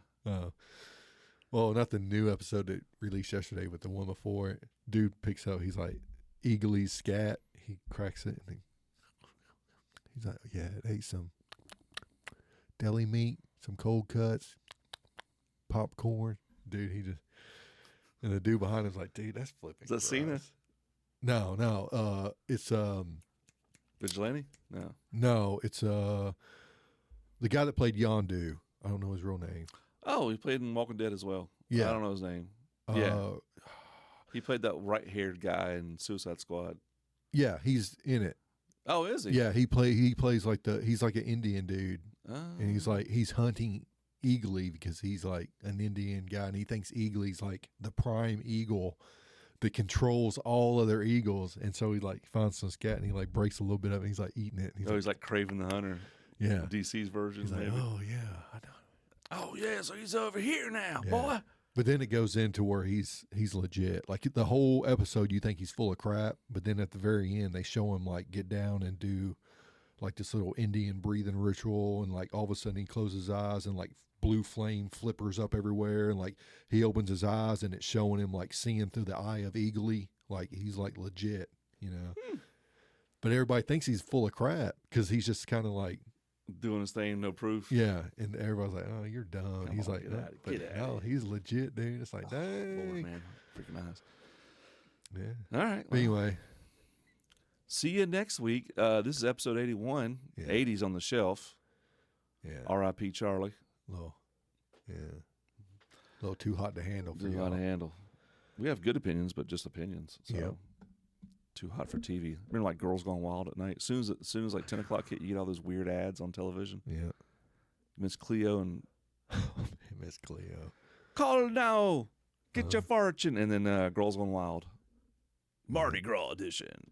Well, not the new episode that released yesterday, but the one before it. Dude picks up, he's like, Eagly's scat. He cracks it, and he's like, yeah, it ate some deli meat, some cold cuts, popcorn. Dude, and the dude behind him's like, dude, that's flipping. Is that Cena? No. It's Vigilante? No, it's the guy that played Yondu. I don't know his real name. Oh, he played in Walking Dead as well. Yeah. I don't know his name. Yeah. He played that right-haired guy in Suicide Squad. Yeah, he's in it. Oh, is he? Yeah, he plays like he's like an Indian dude. Oh. And he's hunting Eagly because he's like an Indian guy, and he thinks Eagly's like the prime eagle that controls all other eagles. And so he like finds some scat, and he like breaks a little bit of it, and he's like eating it. And he's like Craven the Hunter. Yeah. DC's version. He's like, maybe. oh yeah, I know. Oh yeah, so he's over here now, boy. But then it goes into where he's legit. Like the whole episode, you think he's full of crap, but then at the very end, they show him like get down and do like this little Indian breathing ritual, and like all of a sudden he closes his eyes and like blue flame flippers up everywhere, and like he opens his eyes and it's showing him like seeing through the eye of Eagly, like he's like legit, you know. But everybody thinks he's full of crap because he's just kind of like doing his thing, no proof. yeah, and everybody's like, "Oh, you're dumb." Come He's on, like, get "No, out of- but get no, outta he's legit, dude." It's like, dang, Lord, man, freaking eyes. yeah. All right. But anyway, see you next week. This is episode 81. Yeah. 80's on the shelf. yeah, R.I.P. Charlie. little, yeah, a little too hot to handle for Too you. hot to handle. We have good opinions, but just opinions. So Yep. too hot for TV. Remember, like Girls Gone Wild at night. As soon as like 10 o'clock hit, you get all those weird ads on television. Yeah, Miss Cleo and Miss Cleo. call now, get your fortune, and then Girls Gone Wild, Mardi Gras edition.